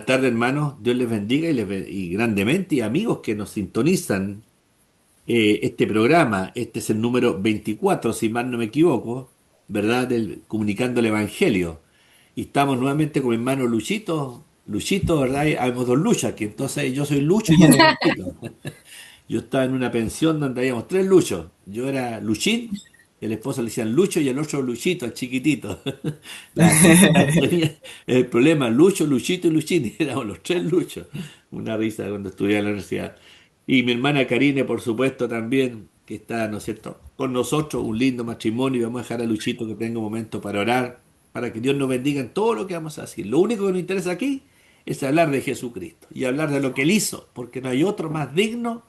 Buenas tardes, hermanos. Dios les bendiga y grandemente y amigos que nos sintonizan este programa. Este es el número 24, si mal no me equivoco, ¿verdad? Comunicando el Evangelio. Y estamos nuevamente con mi hermano Luchito. Luchito, ¿verdad? Habemos dos Luchas, que entonces yo soy Lucho y él es Luchito. Yo estaba en una pensión donde habíamos tres Luchos. Yo era Luchín, el esposo le decían Lucho y el otro Luchito, el chiquitito. La señora tenía el problema, Lucho, Luchito y Luchín, éramos los tres Luchos. Una risa cuando estudiaba en la universidad. Y mi hermana Karine, por supuesto, también, que está, ¿no es cierto?, con nosotros, un lindo matrimonio, y vamos a dejar a Luchito que tenga un momento para orar, para que Dios nos bendiga en todo lo que vamos a hacer. Lo único que nos interesa aquí es hablar de Jesucristo y hablar de lo que Él hizo, porque no hay otro más digno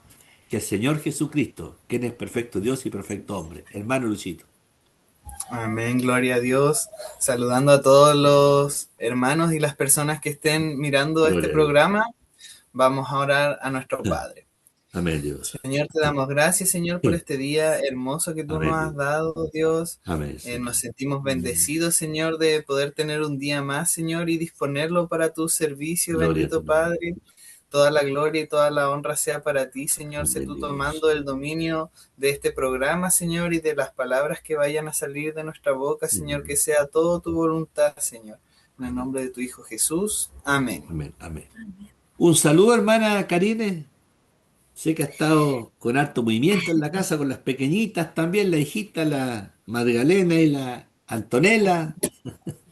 que el Señor Jesucristo, quien es perfecto Dios y perfecto hombre. Hermano Luchito. Amén, gloria a Dios. Saludando a todos los hermanos y las personas que estén mirando este Gloria a Dios. programa, vamos a orar a nuestro Padre. Amén, Dios. Señor, te damos gracias, Señor, por este día hermoso que tú nos Amén, has Dios. dado, Dios. Amén, Señor. Nos sentimos bendecidos, Señor, de poder tener un día más, Señor, y disponerlo para tu servicio, Gloria a tu bendito nombre. Padre. Toda la gloria y toda la honra sea para ti, Señor. Sé Amén, tú Dios. tomando el dominio de este programa, Señor, y de las palabras que vayan a salir de nuestra boca, Señor, que sea todo tu voluntad, Señor. En el Amén. nombre de tu Hijo Jesús. Amén. Amén. Amén. Un saludo, hermana Karine. Sé que ha estado con harto movimiento en la casa con las pequeñitas también, la hijita, la Magdalena y la Antonella.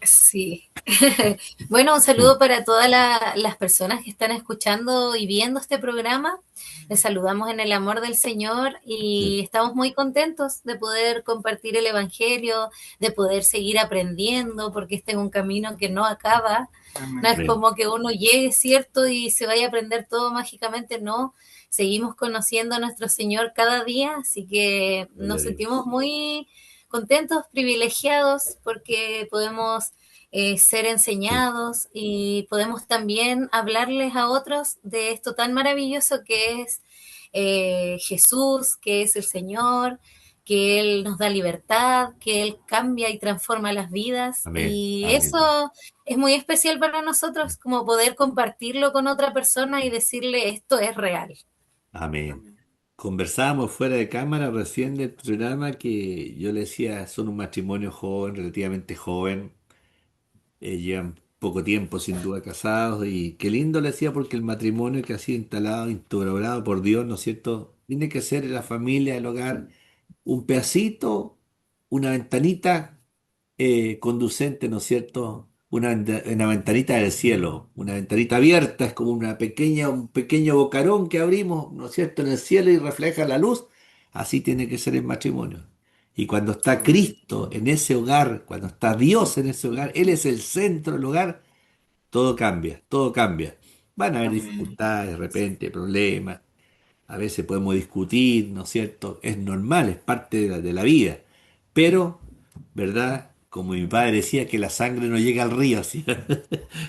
Sí. Bueno, un saludo para todas las personas que están escuchando y viendo este programa. Les saludamos en el amor del Señor y estamos muy contentos de poder compartir el Evangelio, de poder seguir aprendiendo, porque este es un camino que no acaba. No Amén. es Amén. como que uno llegue, ¿cierto? Y se vaya a aprender todo mágicamente, no. Seguimos conociendo a nuestro Señor cada día, así que Gloria a nos sentimos Dios. muy contentos, privilegiados, porque podemos ser enseñados y podemos también hablarles a otros de esto tan maravilloso que es Jesús, que es el Señor, que Él nos da libertad, que Él cambia y transforma las vidas. Amén. Y Amén. eso es muy especial para nosotros, como poder compartirlo con otra persona y decirle esto es real. Amén. Conversábamos fuera de cámara recién del programa que yo le decía, son un matrimonio joven, relativamente joven, llevan poco tiempo sin duda casados y qué lindo le decía porque el matrimonio que ha sido instalado, instaurado por Dios, ¿no es cierto? Tiene que ser la familia, el hogar, un pedacito, una ventanita conducente, ¿no es cierto? Una ventanita del cielo, una ventanita abierta, es como un pequeño bocarón que abrimos, ¿no es cierto?, en el cielo y refleja la luz. Así tiene que ser el matrimonio. Y cuando está Amén. Cristo en ese hogar, cuando está Dios en ese hogar, Él es el centro del hogar, todo cambia, todo cambia. Van a haber Amén. dificultades, de repente, problemas, a veces podemos discutir, ¿no es cierto? Es normal, es parte de la vida. Pero, ¿verdad? Como mi padre decía, que la sangre no llega al río, ¿sí?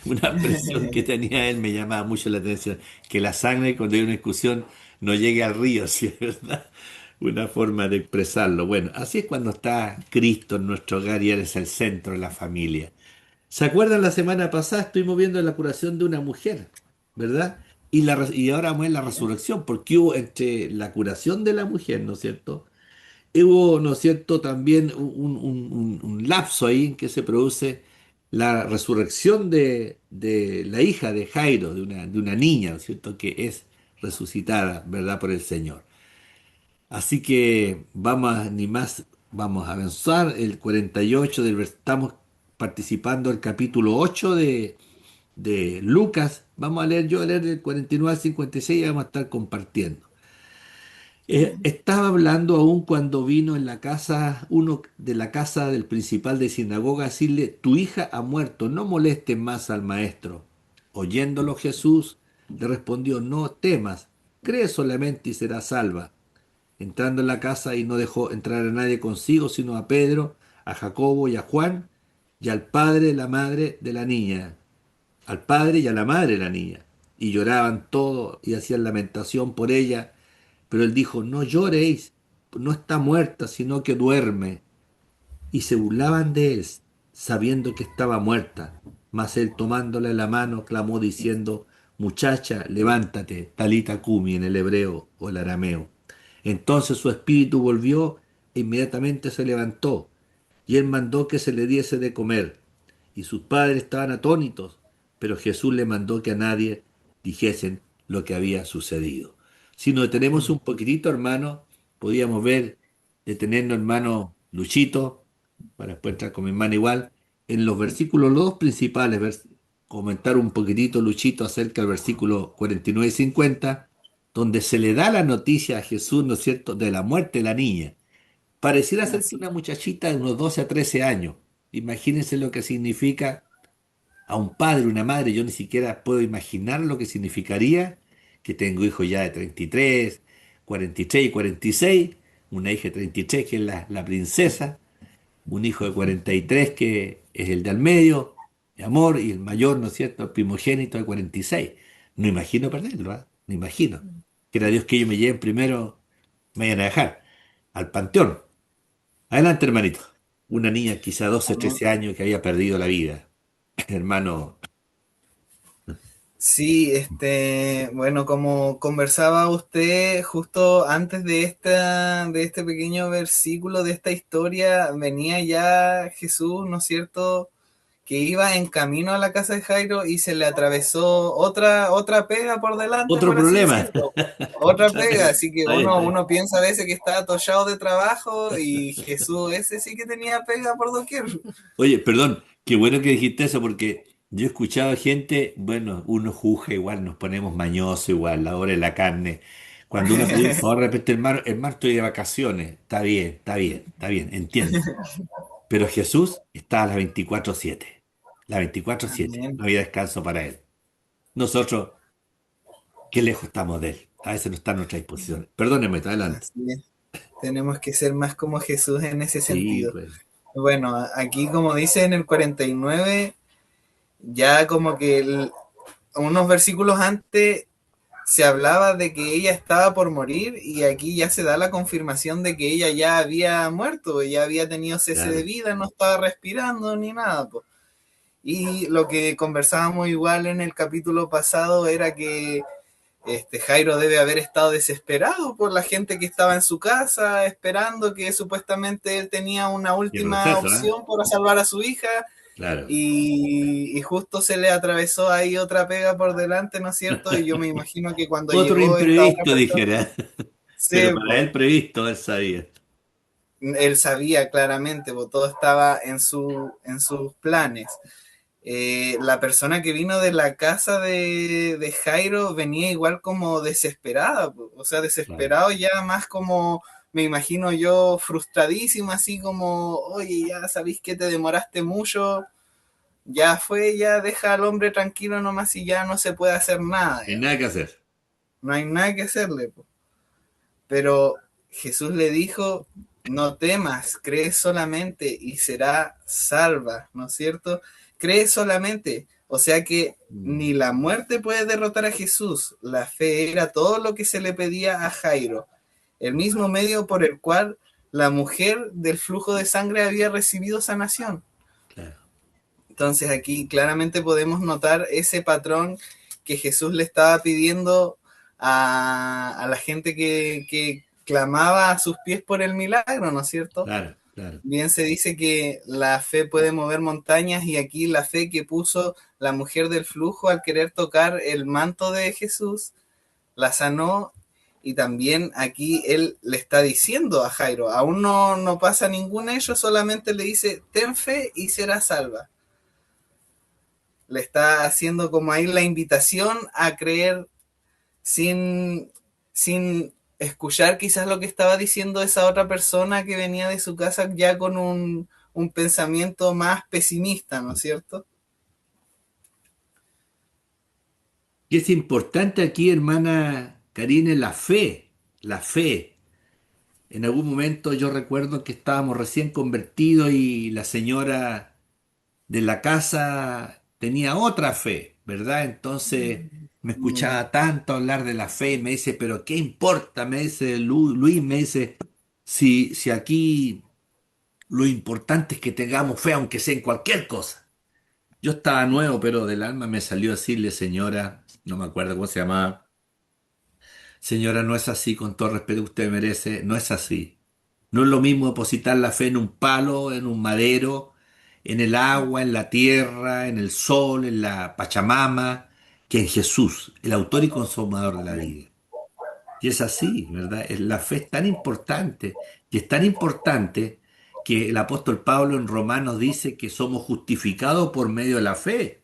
Una expresión que tenía él me llamaba mucho la atención. Que la sangre, cuando hay una discusión, no llegue al río, ¿sí? ¿Verdad? Una forma de expresarlo. Bueno, así es cuando está Cristo en nuestro hogar y Él es el centro de la familia. ¿Se acuerdan la semana pasada? Estuvimos viendo la curación de una mujer, ¿verdad? Y ahora vamos a ver la resurrección, porque hubo entre la curación de la mujer, ¿no es cierto? Hubo, ¿no es cierto?, también un lapso ahí en que se produce la resurrección de la hija de Jairo, de una niña, ¿no es cierto?, que es resucitada, ¿verdad?, por el Señor. Así que ni más, vamos a avanzar el 48 estamos participando del capítulo 8 de Lucas. Vamos a leer, yo voy a leer del 49 al 56 y vamos a estar compartiendo. Estaba hablando aún cuando vino en la casa, uno de la casa del principal de sinagoga, a decirle, tu hija ha muerto, no molestes más al maestro. Oyéndolo Jesús le respondió, no temas, cree solamente y serás salva. Entrando en la casa y no dejó entrar a nadie consigo, sino a Pedro, a Jacobo y a Juan, y al padre y la madre de la niña, al padre y a la madre de la niña. Y lloraban todos y hacían lamentación por ella. Pero él dijo, no lloréis, no está muerta, sino que duerme. Y se burlaban de él, sabiendo que estaba muerta. Mas él tomándole la mano clamó diciendo, muchacha, levántate, talita cumi en el hebreo o el arameo. Entonces su espíritu volvió e inmediatamente se levantó, y él mandó que se le diese de comer. Y sus padres estaban atónitos, pero Jesús le mandó que a nadie dijesen lo que había sucedido. Si nos detenemos un poquitito, hermano, podíamos ver, detenernos, hermano Luchito, para después entrar con mi hermano igual, en los versículos los dos principales, comentar un poquitito, Luchito, acerca del versículo 49 y 50, donde se le da la noticia a Jesús, ¿no es cierto?, de la muerte de la niña. Pareciera ser que Así. una muchachita de unos 12 a 13 años. Imagínense lo que significa a un padre, una madre. Yo ni siquiera puedo imaginar lo que significaría que tengo hijos ya de 33, 43 y 46, una hija de 33 que es la princesa, un hijo de 43 que es el de al medio, de amor, y el mayor, ¿no es cierto?, el primogénito de 46. No imagino perderlo, ¿ah? No imagino. Quiera Dios que ellos me lleven primero, me vayan a dejar al panteón. Adelante, hermanito. Una niña quizá 12, 13 años que había perdido la vida. Hermano, Sí, bueno, como conversaba usted justo antes de este pequeño versículo, de esta historia, venía ya Jesús, ¿no es cierto?, que iba en camino a la casa de Jairo y se le atravesó otra pega por delante, otro por así problema. decirlo. Otra Otra pega, vez. así que Está bien, está bien. uno piensa a veces que está atollado de trabajo y Jesús ese sí que tenía pega por doquier. Oye, perdón, qué bueno que dijiste eso porque yo he escuchado gente, bueno, uno juzga igual, nos ponemos mañosos igual, la hora de la carne. Cuando uno pide un favor, de repente hermano, estoy de vacaciones. Está bien, está bien, está bien, entiendo. Pero Jesús está a las 24/7. La 24/7. Amén. No había descanso para él. Nosotros, qué lejos estamos de él. A veces no está a nuestra disposición. Perdóneme, está adelante. Así es. Tenemos que ser más como Jesús en ese Sí, sentido. pues. Bueno, aquí como dice en el 49, ya como que unos versículos antes se hablaba de que ella estaba por morir y aquí ya se da la confirmación de que ella ya había muerto, ya había tenido cese de Claro. vida, no estaba respirando ni nada, po. Y lo que conversábamos igual en el capítulo pasado era que Jairo debe haber estado desesperado por la gente que estaba en su casa, esperando que supuestamente él tenía una Qué última proceso, ¿eh? opción para salvar a su hija Claro. y justo se le atravesó ahí otra pega por delante, ¿no es cierto? Y yo me imagino que cuando Otro llegó esta otra imprevisto, persona, dijera. Pero se, para él previsto, él sabía. él sabía claramente, pues, todo estaba en sus planes. La persona que vino de la casa de Jairo venía igual como desesperada, o sea, Claro. desesperado ya más como, me imagino yo, frustradísimo, así como, oye, ya sabéis que te demoraste mucho, ya fue, ya deja al hombre tranquilo nomás y ya no se puede hacer nada, Hay ya. nada que hacer. No hay nada que hacerle, po. Pero Jesús le dijo, no temas, cree solamente y será salva, ¿no es cierto? Cree solamente. O sea que Mm. ni la muerte puede derrotar a Jesús. La fe era todo lo que se le pedía a Jairo. El mismo medio por el cual la mujer del flujo de sangre había recibido sanación. Claro. Entonces aquí claramente podemos notar ese patrón que Jesús le estaba pidiendo a la gente que clamaba a sus pies por el milagro, ¿no es cierto? Claro, claro. Bien se dice que la fe puede mover montañas y aquí la fe que puso la mujer del flujo al querer tocar el manto de Jesús, la sanó y también aquí él le está diciendo a Jairo, aún no pasa ningún hecho, solamente le dice, ten fe y serás salva. Le está haciendo como ahí la invitación a creer sin, sin escuchar quizás lo que estaba diciendo esa otra persona que venía de su casa ya con un pensamiento más pesimista, ¿no es cierto? Y es importante aquí, hermana Karine, la fe. La fe. En algún momento yo recuerdo que estábamos recién convertidos y la señora de la casa tenía otra fe, ¿verdad? Entonces me Mm, escuchaba tanto hablar de la fe y me dice, pero ¿qué importa? Me dice Luis, me dice, si aquí lo importante es que tengamos fe, aunque sea en cualquier cosa. Yo estaba nuevo, pero del alma me salió decirle, señora, no me acuerdo cómo se llamaba, señora, no es así, con todo respeto que usted merece, no es así. No es lo mismo depositar la fe en un palo, en un madero, en el agua, en la tierra, en el sol, en la Pachamama, que en Jesús, el autor y consumador de la Amén. vida. Y es así, ¿verdad? La fe es tan importante, y es tan importante que el apóstol Pablo en Romanos dice que somos justificados por medio de la fe.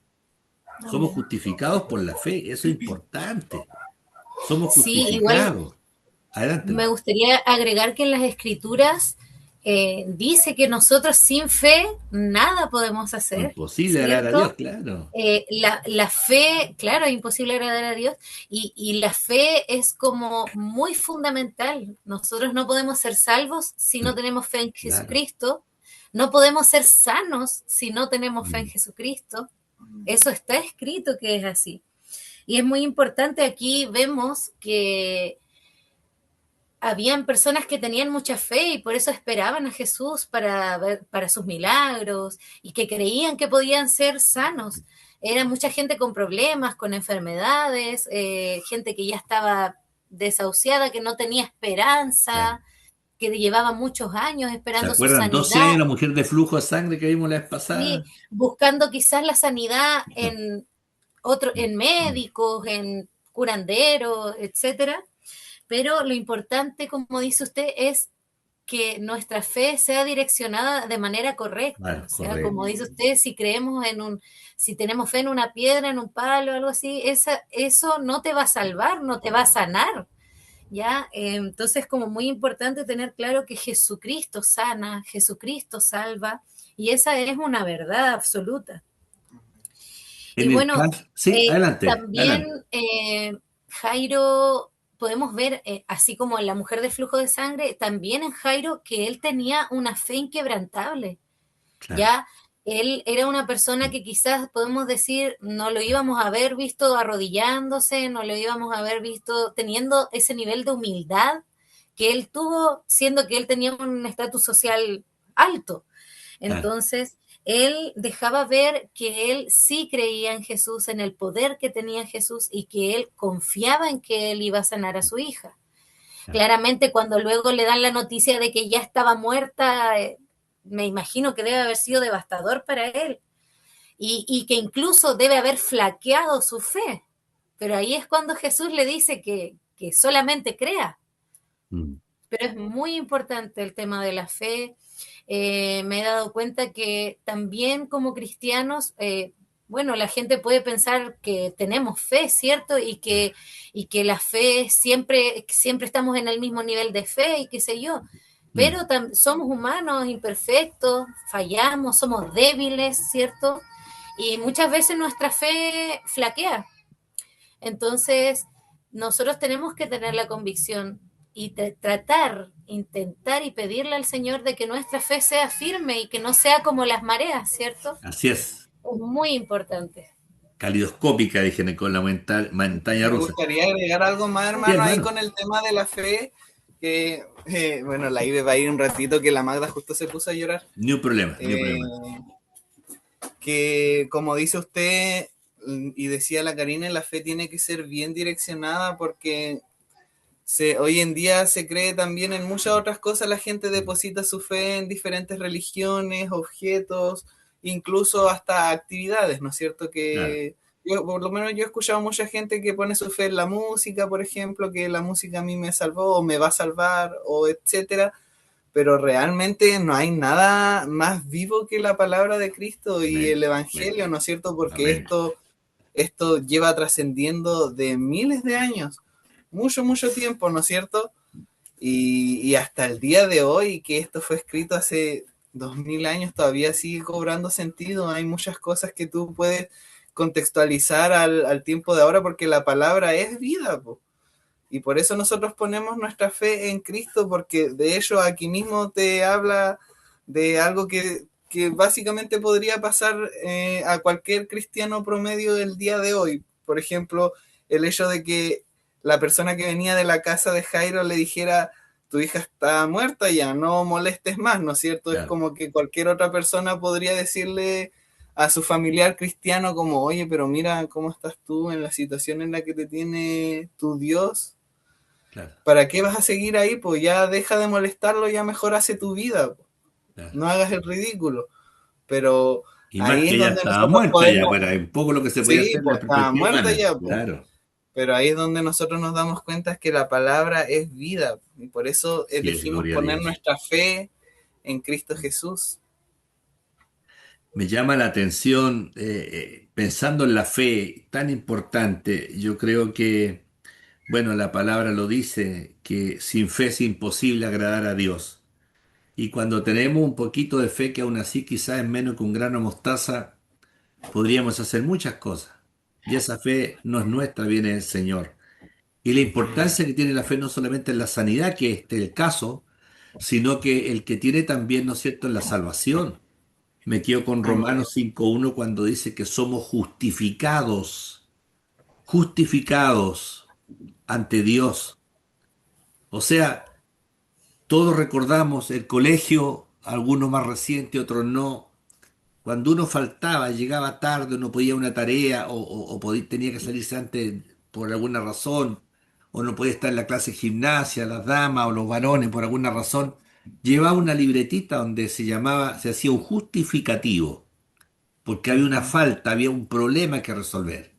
Somos Amén. justificados por la fe, eso es importante. Somos Sí, igual justificados. Adelante, me hermano. gustaría agregar que en las escrituras dice que nosotros sin fe nada podemos hacer, Imposible agradar a Dios, ¿cierto? claro. La fe, claro, es imposible agradar a Dios y la fe es como muy fundamental. Nosotros no podemos ser salvos si no tenemos fe en Claro. Jesucristo, no podemos ser sanos si no tenemos fe en Mm. Jesucristo. Eso está escrito que es así. Y es muy importante, aquí vemos que habían personas que tenían mucha fe y por eso esperaban a Jesús para sus milagros y que creían que podían ser sanos. Era mucha gente con problemas, con enfermedades, gente que ya estaba desahuciada, que no tenía Claro. esperanza, que llevaba muchos años ¿Se esperando su acuerdan? 12 sanidad años la mujer de flujo de sangre que vimos la vez y pasada. buscando quizás la sanidad Mm, en mm, médicos, en curanderos, etcétera. Pero lo importante, como dice usted, es que nuestra fe sea direccionada de manera correcta. claro, O sea, como correcto. dice usted, si creemos si tenemos fe en una piedra, en un palo, algo así, eso no te va a salvar, no te va a sanar. ¿Ya? Entonces, como muy importante tener claro que Jesucristo sana, Jesucristo salva, y esa es una verdad absoluta. Y En el bueno, caso, sí, adelante, también adelante. Jairo, podemos ver, así como en la mujer de flujo de sangre, también en Jairo que él tenía una fe inquebrantable. Claro. Ya él era una persona que quizás podemos decir no lo íbamos a haber visto arrodillándose, no lo íbamos a haber visto teniendo ese nivel de humildad que él tuvo, siendo que él tenía un estatus social alto. Claro. Entonces, él dejaba ver que él sí creía en Jesús, en el poder que tenía Jesús y que él confiaba en que él iba a sanar a su hija. Claro. Claramente, cuando luego le dan la noticia de que ya estaba muerta, me imagino que debe haber sido devastador para él y que incluso debe haber flaqueado su fe. Pero ahí es cuando Jesús le dice que solamente crea. Mm. Pero es muy importante el tema de la fe. Me he dado cuenta que también como cristianos, bueno, la gente puede pensar que tenemos fe, ¿cierto? Y que la fe siempre estamos en el mismo nivel de fe y qué sé yo. Mm. Pero somos humanos, imperfectos, fallamos, somos débiles, ¿cierto? Y muchas veces nuestra fe flaquea. Entonces, nosotros tenemos que tener la convicción y tratar, intentar y pedirle al Señor de que nuestra fe sea firme y que no sea como las mareas, ¿cierto? Así es. Es muy importante. Calidoscópica, dije, con la montaña Me rusa. gustaría agregar algo más, Sí, hermano, ahí hermano. con el tema de la fe, que, bueno, la Ibe va a ir un ratito, que la Magda justo se puso a llorar. Ni un problema, ni un Eh, problema. que como dice usted y decía la Karina, la fe tiene que ser bien direccionada porque hoy en día se cree también en muchas otras cosas, la gente deposita su fe en diferentes religiones, objetos, incluso hasta actividades, ¿no es cierto? Claro. Que yo, por lo menos yo he escuchado mucha gente que pone su fe en la música, por ejemplo, que la música a mí me salvó o me va a salvar o etcétera, pero realmente no hay nada más vivo que la palabra de Cristo y Amén. el Amén. Evangelio, ¿no es cierto? Porque Amén. esto lleva trascendiendo de miles de años, mucho, mucho tiempo, ¿no es cierto? Y hasta el día de hoy, que esto fue escrito hace 2000 años, todavía sigue cobrando sentido. Hay muchas cosas que tú puedes contextualizar al tiempo de ahora porque la palabra es vida, po. Y por eso nosotros ponemos nuestra fe en Cristo, porque de hecho aquí mismo te habla de algo que básicamente podría pasar a cualquier cristiano promedio del día de hoy. Por ejemplo, el hecho de que la persona que venía de la casa de Jairo le dijera, tu hija está muerta ya, no molestes más, ¿no es cierto? Es Claro. como que cualquier otra persona podría decirle a su familiar cristiano como, oye, pero mira cómo estás tú en la situación en la que te tiene tu Dios. Claro, ¿Para qué vas a seguir ahí? Pues ya deja de molestarlo, ya mejor hace tu vida. Pues. claro. No hagas el ridículo. Pero Y más ahí es que ella donde estaba nosotros muerta ya, podemos, bueno, hay un poco lo que se podía sí, hacer desde la pues estaba perspectiva muerta humana. ya, pues. Claro, Pero ahí es donde nosotros nos damos cuenta que la palabra es vida. Y por eso sí es, elegimos gloria a poner Dios. nuestra fe en Cristo Jesús. Me llama la atención, pensando en la fe tan importante, yo creo que, bueno, la palabra lo dice, que sin fe es imposible agradar a Dios. Y cuando tenemos un poquito de fe, que aún así quizás es menos que un grano de mostaza, podríamos hacer muchas cosas. Y esa fe no es nuestra, viene del Señor. Y la importancia que tiene la fe no solamente en la sanidad, que este es el caso, sino que el que tiene también, ¿no es cierto?, en la salvación. Me quedo con Amén. Romanos 5.1 cuando dice que somos justificados ante Dios. O sea, todos recordamos el colegio, algunos más recientes, otros no. Cuando uno faltaba, llegaba tarde, no podía una tarea tenía que salirse antes por alguna razón, o no podía estar en la clase de gimnasia, las damas o los varones por alguna razón, llevaba una libretita donde se hacía un justificativo, porque había una Ujú. falta, había un problema que resolver.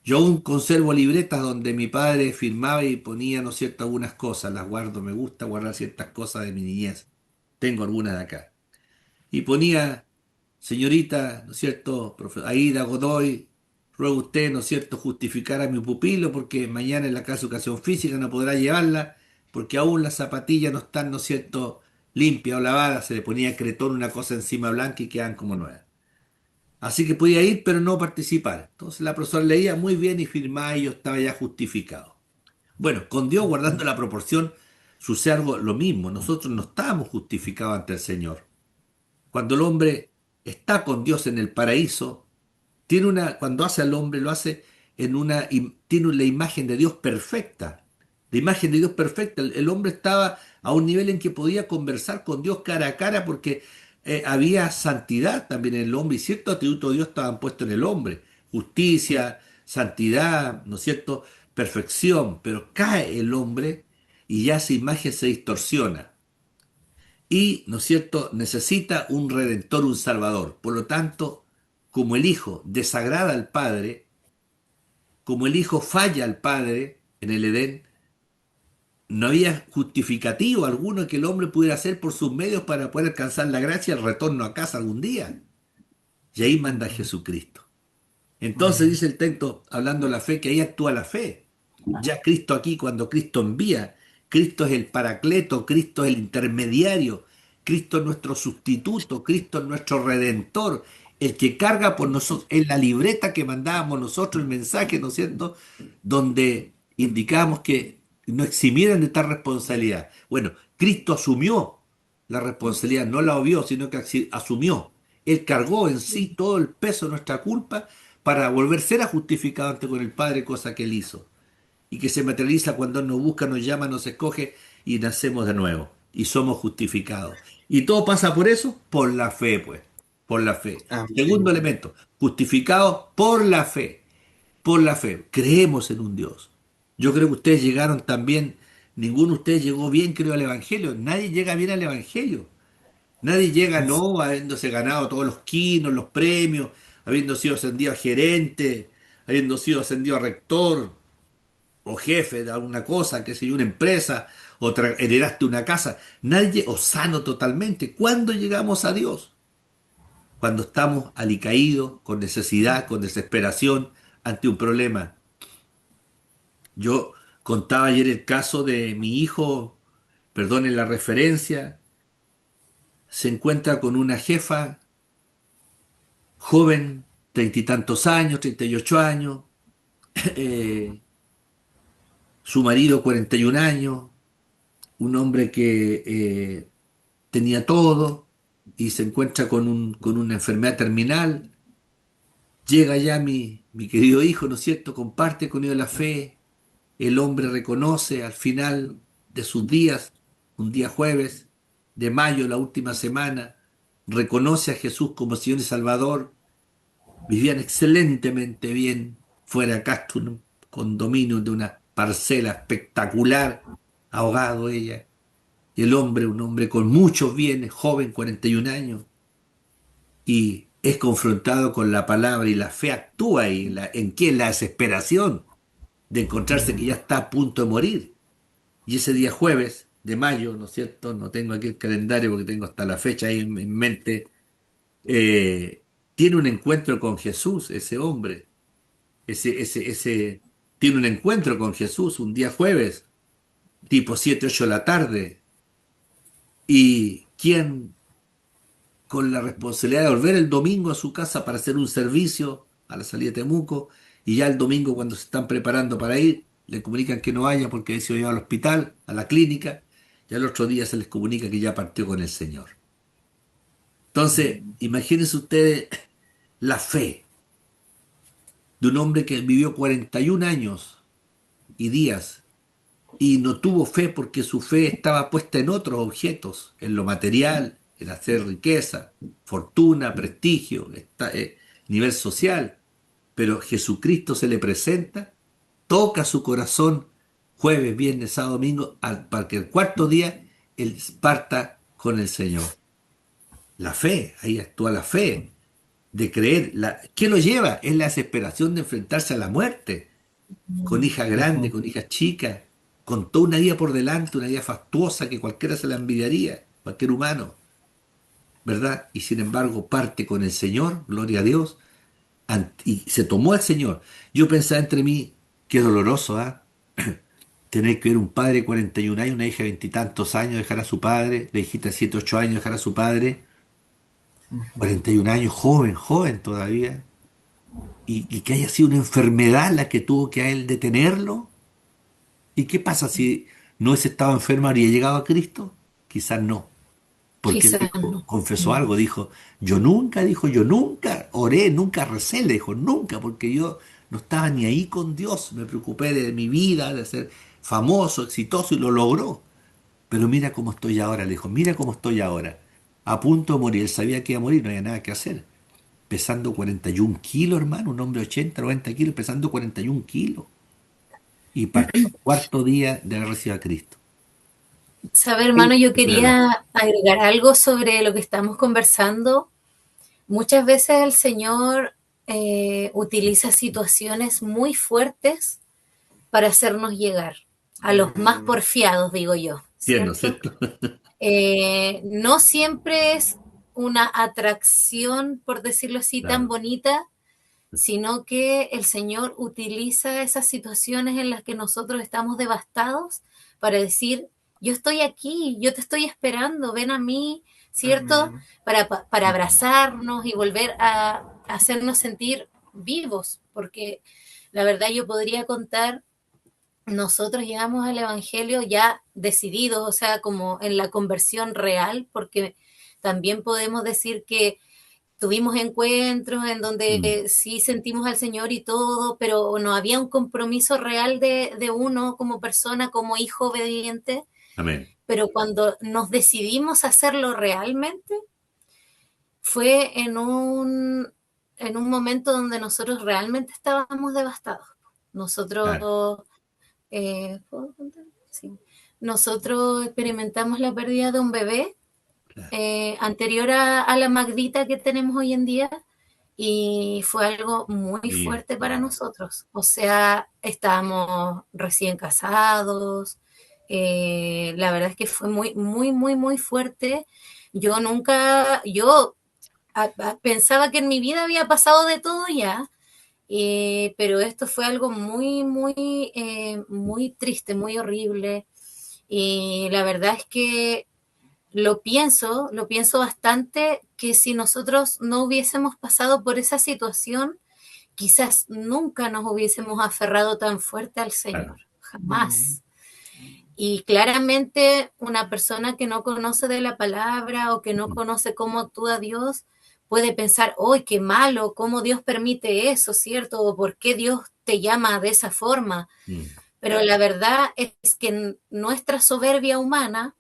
Yo aún conservo libretas donde mi padre firmaba y ponía, ¿no es cierto?, algunas cosas, las guardo, me gusta guardar ciertas cosas de mi niñez. Tengo algunas de acá. Y ponía, señorita, ¿no es cierto?, Aida Godoy, ruego usted, ¿no es cierto?, justificar a mi pupilo porque mañana en la clase de educación física no podrá llevarla porque aún las zapatillas no están, ¿no es cierto?, limpias o lavadas, se le ponía cretón una cosa encima blanca y quedan como nuevas. Así que podía ir, pero no participar. Entonces la profesora leía muy bien y firmaba y yo estaba ya justificado. Bueno, con Dios guardando la proporción sucede algo lo mismo. Nosotros no estamos justificados ante el Señor. Cuando el hombre está con Dios en el paraíso, cuando hace al hombre lo hace tiene la imagen de Dios perfecta. La imagen de Dios perfecta. El hombre estaba a un nivel en que podía conversar con Dios cara a cara porque había santidad también en el hombre y ciertos atributos de Dios estaban puestos en el hombre. Justicia, santidad, ¿no es cierto? Perfección. Pero cae el hombre y ya esa imagen se distorsiona y, ¿no es cierto?, necesita un redentor, un salvador. Por lo tanto, como el Hijo desagrada al Padre, como el Hijo falla al Padre en el Edén, no había justificativo alguno que el hombre pudiera hacer por sus medios para poder alcanzar la gracia y el retorno a casa algún día. Y ahí manda Jesucristo. Entonces Amén. dice el texto, hablando de la fe, que ahí actúa la fe. Ya Cristo aquí, cuando Cristo envía, Cristo es el paracleto, Cristo es el intermediario, Cristo es nuestro sustituto, Cristo es nuestro redentor, el que carga por nosotros, en la libreta que mandábamos nosotros, el mensaje, ¿no es cierto?, donde indicábamos que no eximieran de tal responsabilidad. Bueno, Cristo asumió la responsabilidad, no la obvió, sino que asumió. Él cargó en sí todo el peso de nuestra culpa para volver a ser justificado ante con el Padre, cosa que él hizo y que se materializa cuando Él nos busca, nos llama, nos escoge y nacemos de nuevo y somos justificados. ¿Y todo pasa por eso? Por la fe, pues, por la fe. Segundo Amén. elemento, justificados por la fe, por la fe. Creemos en un Dios. Yo creo que ustedes llegaron también, ninguno de ustedes llegó bien, creo, al Evangelio. Nadie llega bien al Evangelio. Nadie llega, no, habiéndose ganado todos los quinos, los premios, habiendo sido ascendido a gerente, habiendo sido ascendido a rector, o jefe de alguna cosa, que sé yo, una empresa, o heredaste una casa. Nadie, o sano totalmente. ¿Cuándo llegamos a Dios? Cuando estamos alicaídos, con necesidad, con desesperación, ante un problema. Yo contaba ayer el caso de mi hijo, perdonen la referencia, se encuentra con una jefa joven, 30 y tantos años, 38 años, eh, su marido 41 años, un hombre que tenía todo y se encuentra con una enfermedad terminal. Llega ya mi querido hijo, ¿no es cierto? Comparte con ellos la fe. El hombre reconoce al final de sus días, un día jueves de mayo, la última semana, reconoce a Jesús como Señor y Salvador, vivían excelentemente bien, fuera acá un condominio de una parcela espectacular, ahogado ella, y el hombre, un hombre con muchos bienes, joven, 41 años, y es confrontado con la palabra y la fe actúa ahí, ¿en qué? En la desesperación de encontrarse que ya está a punto de morir. Y ese día jueves de mayo, ¿no es cierto? No tengo aquí el calendario porque tengo hasta la fecha ahí en mente. eh, Tiene un encuentro con Jesús, ese hombre. Tiene un encuentro con Jesús un día jueves, tipo 7 8 de la tarde. Y quien con la responsabilidad de volver el domingo a su casa para hacer un servicio a la salida de Temuco, y ya el domingo cuando se están preparando para ir, le comunican que no vaya porque se va al hospital, a la clínica, y al otro día se les comunica que ya partió con el Señor. Entonces, imagínense ustedes la fe de un hombre que vivió 41 años y días y no tuvo fe porque su fe estaba puesta en otros objetos, en lo material, en hacer riqueza, fortuna, prestigio, nivel social. Pero Jesucristo se le presenta, toca su corazón jueves, viernes, sábado, domingo, para que el cuarto día él parta con el Señor. La fe, ahí actúa la fe, de creer. ¿Qué lo lleva? Es la desesperación de enfrentarse a la muerte, con hija grande, con hija chica, con toda una vida por delante, una vida fastuosa que cualquiera se la envidiaría, cualquier humano, ¿verdad? Y sin embargo parte con el Señor, gloria a Dios, y se tomó al Señor. Yo pensaba entre mí, qué doloroso, ¿ah? Tener que ver un padre de 41 años, una hija de veintitantos años dejar a su padre, la hijita de 7, 8 años dejar a su padre, 41 años, joven, joven todavía, y que haya sido una enfermedad la que tuvo que a él detenerlo. ¿Y qué pasa si no hubiese estado enfermo, habría llegado a Cristo? Quizás no, porque él Quizás dijo, no. confesó algo, dijo, yo nunca oré, nunca recé, le dijo, nunca, porque yo no estaba ni ahí con Dios, me preocupé de mi vida, de ser famoso, exitoso, y lo logró. Pero mira cómo estoy ahora, le dijo, mira cómo estoy ahora, a punto de morir, él sabía que iba a morir, no había nada que hacer, pesando 41 kilos, hermano, un hombre de 80, 90 kilos, pesando 41 kilos, y partió el cuarto día de haber recibido a Cristo. Sabe, Sí. hermano, yo Claro. quería agregar algo sobre lo que estamos conversando. Muchas veces el Señor utiliza situaciones muy fuertes para hacernos llegar a los más porfiados, digo yo, Tierno, ¿cierto? ¿cierto? No siempre es una atracción, por decirlo así, tan Claro. bonita, sino que el Señor utiliza esas situaciones en las que nosotros estamos devastados para decir, yo estoy aquí, yo te estoy esperando, ven a mí, ¿cierto? Amén. Para abrazarnos y volver a hacernos sentir vivos, porque la verdad yo podría contar, nosotros llegamos al Evangelio ya decididos, o sea, como en la conversión real, porque también podemos decir que tuvimos encuentros en Mm. donde sí sentimos al Señor y todo, pero no había un compromiso real de uno como persona, como hijo obediente. Amén. Pero cuando nos decidimos hacerlo realmente, fue en un momento donde nosotros realmente estábamos devastados. Claro, Nosotros, ¿puedo contar? Sí. Nosotros experimentamos la pérdida de un bebé claro. anterior a la Magdita que tenemos hoy en día, y fue algo muy Mira, fuerte para nosotros. O sea, estábamos recién casados, la verdad es que fue muy, muy, muy, muy fuerte. Yo pensaba que en mi vida había pasado de todo ya, pero esto fue algo muy, muy, muy triste, muy horrible. Y la verdad es que lo pienso bastante, que si nosotros no hubiésemos pasado por esa situación, quizás nunca nos hubiésemos aferrado tan fuerte al claro. Señor, jamás. Y claramente una persona que no conoce de la palabra o que no Mm. conoce cómo actúa Dios puede pensar, ¡ay, qué malo! ¿Cómo Dios permite eso, cierto? ¿O por qué Dios te llama de esa forma? Mm. Pero la verdad es que en nuestra soberbia humana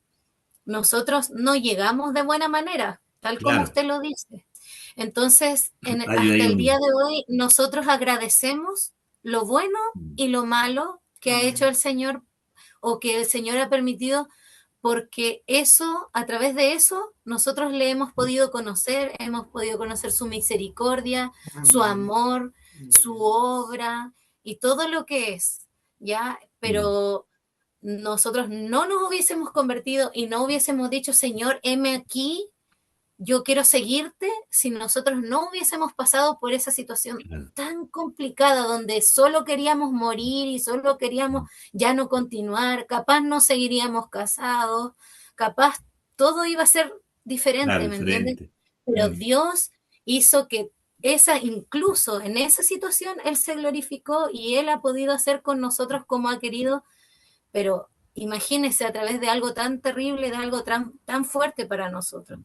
nosotros no llegamos de buena manera. tal como Claro, usted lo dice. Entonces, hay hasta ahí el día un... de hoy, nosotros agradecemos lo bueno y lo malo que ha hecho el Señor o que el Señor ha permitido, porque eso, a través de eso, nosotros le hemos podido conocer su misericordia, su Amén. amor, su obra y todo lo que es, ¿ya? Mm, Pero nosotros no nos hubiésemos convertido y no hubiésemos dicho, Señor, heme aquí, yo quiero seguirte, si nosotros no hubiésemos pasado por esa situación claro. tan complicada donde solo queríamos morir y solo Mm, queríamos ya no continuar, capaz no seguiríamos casados, capaz todo iba a ser claro, diferente, ¿me entiendes? diferente. Pero Mm, Dios hizo que incluso en esa situación, Él se glorificó y Él ha podido hacer con nosotros como ha querido, pero imagínese a través de algo tan terrible, de algo tan fuerte para nosotros.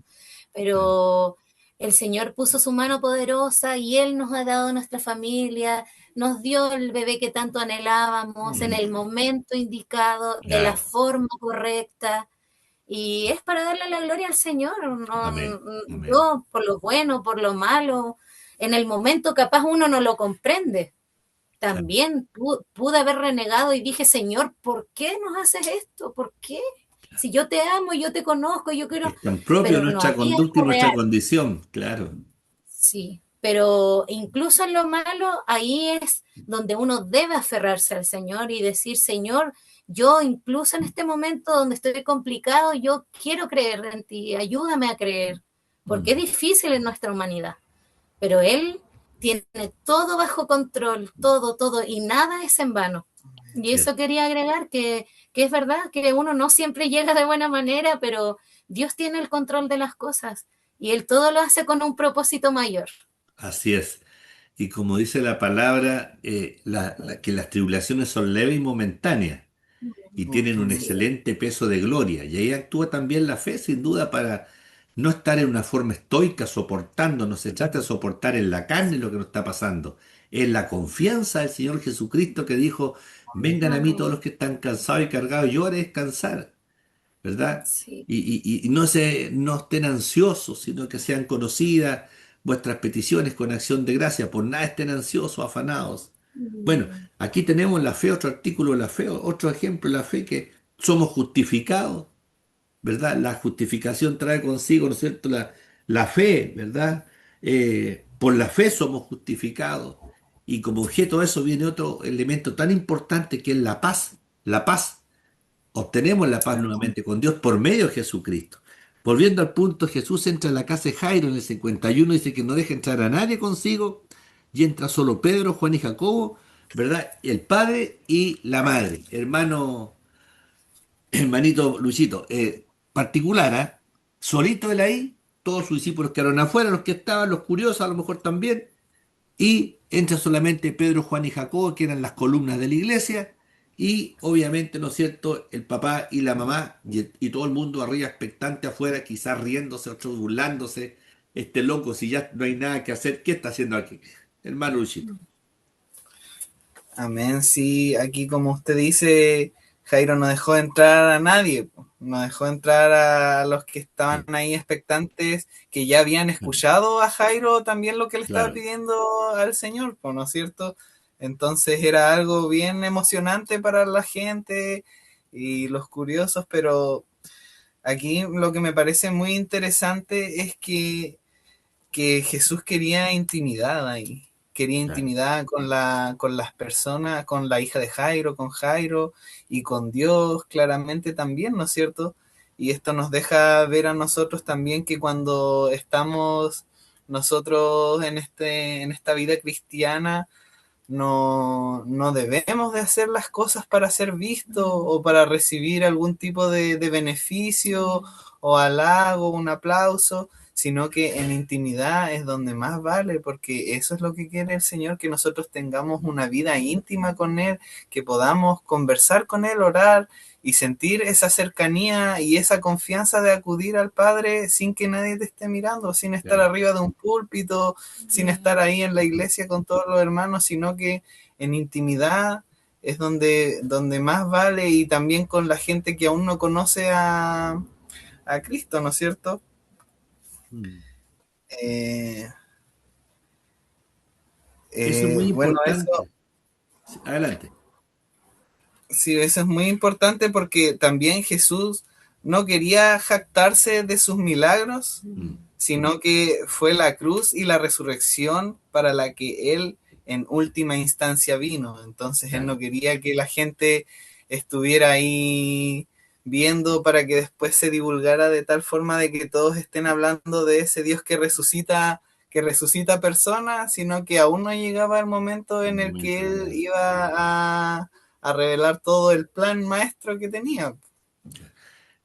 claro. Pero el Señor puso su mano poderosa y Él nos ha dado nuestra familia, nos dio el bebé que tanto anhelábamos en el Mm, momento indicado, de la claro. forma correcta. Y es para darle la gloria al Señor, Amén. Amén. yo por lo bueno, por lo malo, en el momento capaz uno no lo comprende. Claro. También pude haber renegado y dije, Señor, ¿por qué nos haces esto? ¿Por qué? Si yo te amo, yo te conozco, yo quiero, Es tan propio pero no nuestra había conducta y esta nuestra real. condición, claro. Sí, pero incluso en lo malo, ahí es donde uno debe aferrarse al Señor y decir, Señor, yo incluso en este momento donde estoy complicado, yo quiero creer en ti, ayúdame a creer, porque es Mm, difícil en nuestra humanidad, pero Él tiene todo bajo control, todo, todo, y nada es en vano. Y sí, eso quería agregar, que es verdad que uno no siempre llega de buena manera, pero Dios tiene el control de las cosas y Él todo lo hace con un propósito mayor. así es. Y como dice la palabra, que las tribulaciones son leves y momentáneas y tienen un Ujú. Sí, excelente peso de gloria. Y ahí actúa también la fe, sin duda, para no estar en una forma estoica, soportando. No se trata de soportar en la carne lo que nos está pasando. Es la confianza del Señor Jesucristo que dijo, vengan a mí todos amén. los que están cansados y cargados, yo haré descansar. ¿Verdad? Sí, Y no estén ansiosos, sino que sean conocidas vuestras peticiones con acción de gracia. Por nada estén ansiosos, afanados. Bueno, mm, aquí tenemos la fe, otro artículo de la fe, otro ejemplo de la fe, que somos justificados, ¿verdad? La justificación trae consigo, ¿no es cierto? La fe, ¿verdad? Por la fe somos justificados. Y como objeto de eso viene otro elemento tan importante que es la paz. La paz. Obtenemos la paz nuevamente con Dios por medio de Jesucristo. Volviendo al punto, Jesús entra en la casa de Jairo en el 51, dice que no deja entrar a nadie consigo, y entra solo Pedro, Juan y Jacobo, ¿verdad? El padre y la madre. Hermanito Luisito, particular, ¿ah? Solito él ahí, todos sus discípulos quedaron afuera, los que estaban, los curiosos a lo mejor también, y entra solamente Pedro, Juan y Jacobo, que eran las columnas de la iglesia, y obviamente, ¿no es cierto?, el papá y la mamá, y todo el mundo arriba expectante afuera, quizás riéndose, otros burlándose. Este loco, si ya no hay nada que hacer, ¿qué está haciendo aquí? Hermano Luchito. Amén, sí, aquí como usted dice, Jairo no dejó entrar a nadie, po. No dejó entrar a los que estaban Sí, ahí expectantes, que ya habían escuchado a Jairo también lo que le estaba claro, pidiendo al Señor, po, ¿no es cierto? Entonces era algo bien emocionante para la gente y los curiosos, pero aquí lo que me parece muy interesante es que Jesús quería intimidad ahí, quería claro, intimidad con las personas, con la hija de Jairo, con Jairo y con Dios claramente también, ¿no es cierto? Y esto nos deja ver a nosotros también que cuando estamos nosotros en esta vida cristiana, no debemos de hacer las cosas para ser vistos o para recibir algún tipo de beneficio o halago, un aplauso, sino que en intimidad es donde más vale, porque eso es lo que quiere el Señor, que nosotros tengamos una vida íntima con Él, que podamos conversar con Él, orar y sentir esa cercanía y esa confianza de acudir al Padre sin que nadie te esté mirando, sin estar claro. arriba de un púlpito, sin estar ahí en la iglesia con todos los hermanos, sino que en intimidad es donde más vale y también con la gente que aún no conoce a Cristo, ¿no es cierto? Mm. Eh, Eso es muy bueno, eso importante. Sí, adelante. sí, eso es muy importante porque también Jesús no quería jactarse de sus milagros, Mm. sino que fue la cruz y la resurrección para la que Él en última instancia vino. Entonces Él Claro. no quería que la gente estuviera ahí viendo para que después se divulgara de tal forma de que todos estén hablando de ese Dios que resucita personas, sino que aún no llegaba el momento El en el que momento de Él la- iba a revelar todo el plan maestro que tenía.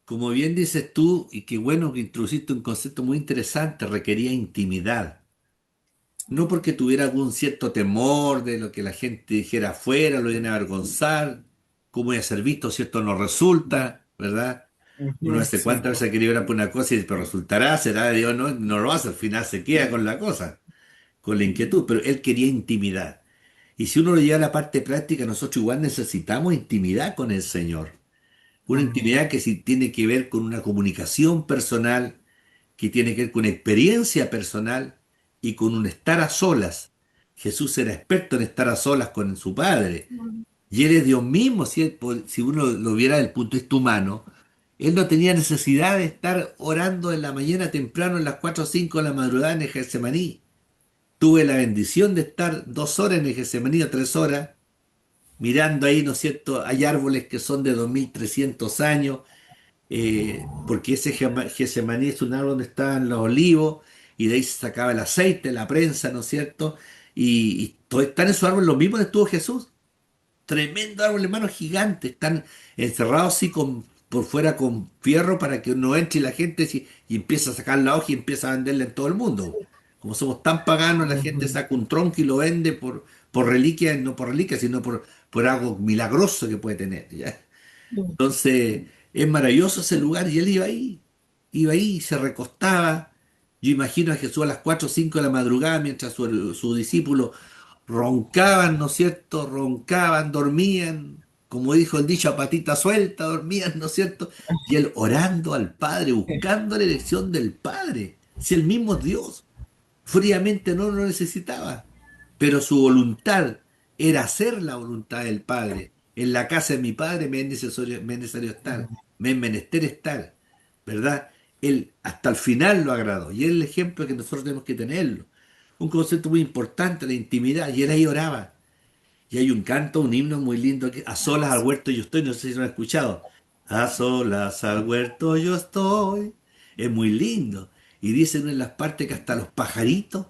Como bien dices tú, y qué bueno que introduciste un concepto muy interesante, requería intimidad. No porque tuviera algún cierto temor de lo que la gente dijera afuera, lo iban a avergonzar, cómo iba a ser visto si esto no resulta, ¿verdad? Uno Ujú, hace sí, cuántas veces ha querido orar por una cosa y dice, pero resultará, será, Dios no, no lo hace, al final se queda con la cosa, con la inquietud, pero él quería intimidad. Y si uno lo lleva a la parte práctica, nosotros igual necesitamos intimidad con el Señor. Una intimidad que sí tiene que ver con una comunicación personal, que tiene que ver con experiencia personal y con un estar a solas. Jesús era experto en estar a solas con su Padre. Y Él es Dios mismo, si uno lo viera desde el punto de vista humano. Él no tenía necesidad de estar orando en la mañana temprano, en las 4 o 5 de la madrugada en el Getsemaní. Tuve la bendición de estar 2 horas en el Getsemaní o 3 horas, mirando ahí, ¿no es cierto? Hay árboles que son de 2300 años, porque ese Getsemaní es un árbol donde estaban los olivos y de ahí se sacaba el aceite, la prensa, ¿no es cierto? Y están en esos árboles los mismos donde estuvo Jesús. Tremendo árbol, hermano, gigante. Están encerrados así por fuera con fierro para que no entre la gente y empieza a sacar la hoja y empieza a venderla en todo el mundo. Como somos tan paganos, la gente ujú. saca un tronco y lo vende por reliquia, no por reliquia, sino por algo milagroso que puede tener, ¿ya? Entonces, es maravilloso ese lugar y él iba ahí, se recostaba. Yo imagino a Jesús a las 4 o 5 de la madrugada mientras su discípulo roncaban, ¿no es cierto? Roncaban, dormían, como dijo el dicho, a patita suelta, dormían, ¿no es cierto? Y él orando al Padre, buscando la elección del Padre. Si el mismo Dios fríamente no lo necesitaba, pero su voluntad era hacer la voluntad del Padre. En la casa de mi Padre me es necesario estar, me es menester estar, ¿verdad? Él hasta el final lo agradó y es el ejemplo que nosotros tenemos que tenerlo. Un concepto muy importante, la intimidad, y él ahí oraba. Y hay un canto, un himno muy lindo, que a solas al huerto yo estoy, no sé si lo han escuchado. A solas al huerto yo estoy. Es muy lindo. Y dicen en las partes que hasta los pajaritos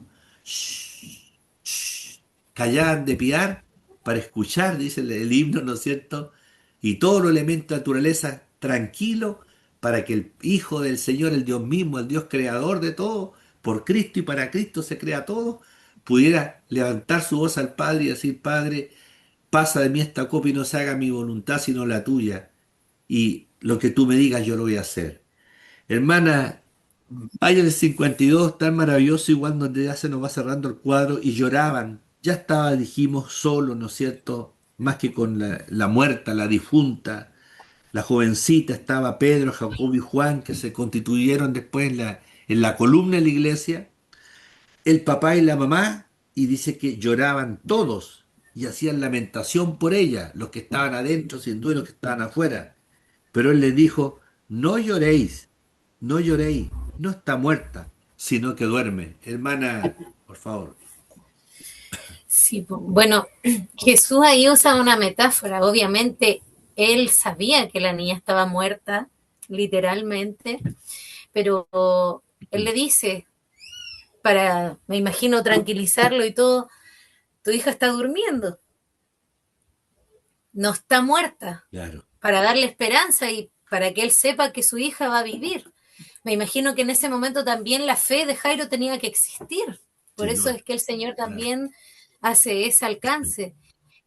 callaban de piar para escuchar, dice el himno, ¿no es cierto? Y todos los elementos de naturaleza tranquilo para que el Hijo del Señor, el Dios mismo, el Dios creador de todo, por Cristo y para Cristo se crea todo, pudiera levantar su voz al Padre y decir, Padre, pasa de mí esta copa y no se haga mi voluntad sino la tuya. Y lo que tú me digas yo lo voy a hacer. Hermana, hay el 52 tan maravilloso, igual donde ya se nos va cerrando el cuadro y lloraban. Ya estaba, dijimos, solo, ¿no es cierto? Más que con la muerta, la difunta, la jovencita, estaba Pedro, Jacobo y Juan, que se constituyeron después en la columna de la iglesia, el papá y la mamá, y dice que lloraban todos y hacían lamentación por ella, los que estaban adentro, sin duda, y los que estaban afuera. Pero él les dijo, no lloréis, no lloréis, no está muerta, sino que duerme. Hermana, por favor. Sí, bueno, Jesús ahí usa una metáfora. Obviamente, él sabía que la niña estaba muerta, literalmente, pero él le dice, para, me imagino, tranquilizarlo y todo, tu hija está durmiendo, no está muerta, Claro, para darle esperanza y para que él sepa que su hija va a vivir. Me imagino que en ese momento también la fe de Jairo tenía que existir. Por sin eso duda, es que el Señor claro. también hace ese alcance.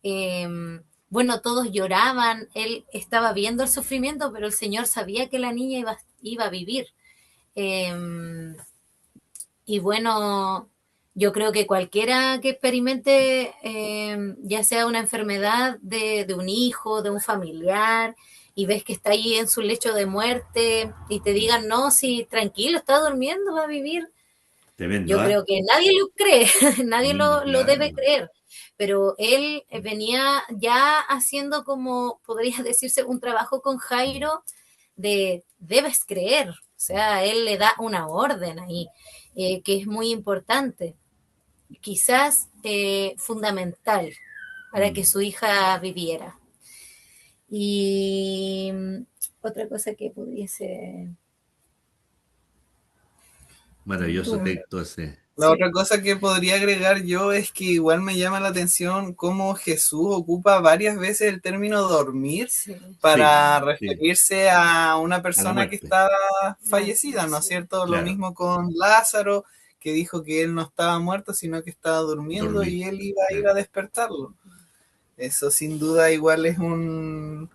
Eh, bueno, todos lloraban, él estaba viendo el sufrimiento, pero el Señor sabía que la niña iba a vivir. Eh, y bueno, yo creo que cualquiera que experimente, ya sea una enfermedad de un hijo, de un familiar, y ves que está ahí en su lecho de muerte y te digan, no, sí, tranquilo, está durmiendo, va a vivir. Tremendo, Yo ¿ah? creo que nadie lo cree, nadie Mm, lo debe claro. creer, pero él venía ya haciendo como, podría decirse, un trabajo con Jairo de debes creer, o sea, él le da una orden ahí, que es muy importante, quizás fundamental para que Mm. su hija viviera. Y otra cosa que pudiese... Maravilloso Tú, texto ese. La sí, otra cosa que podría agregar yo es que igual me llama la atención cómo Jesús ocupa varias veces el término dormir sí, Sí, para sí, referirse a una a la persona que muerte, estaba Lázaro, fallecida, ¿no es sí. cierto? Lo claro, mismo con Lázaro, que dijo que él no estaba muerto, sino que estaba durmiendo dormir. y él iba a ir Claro. a despertarlo. Eso sin duda igual es un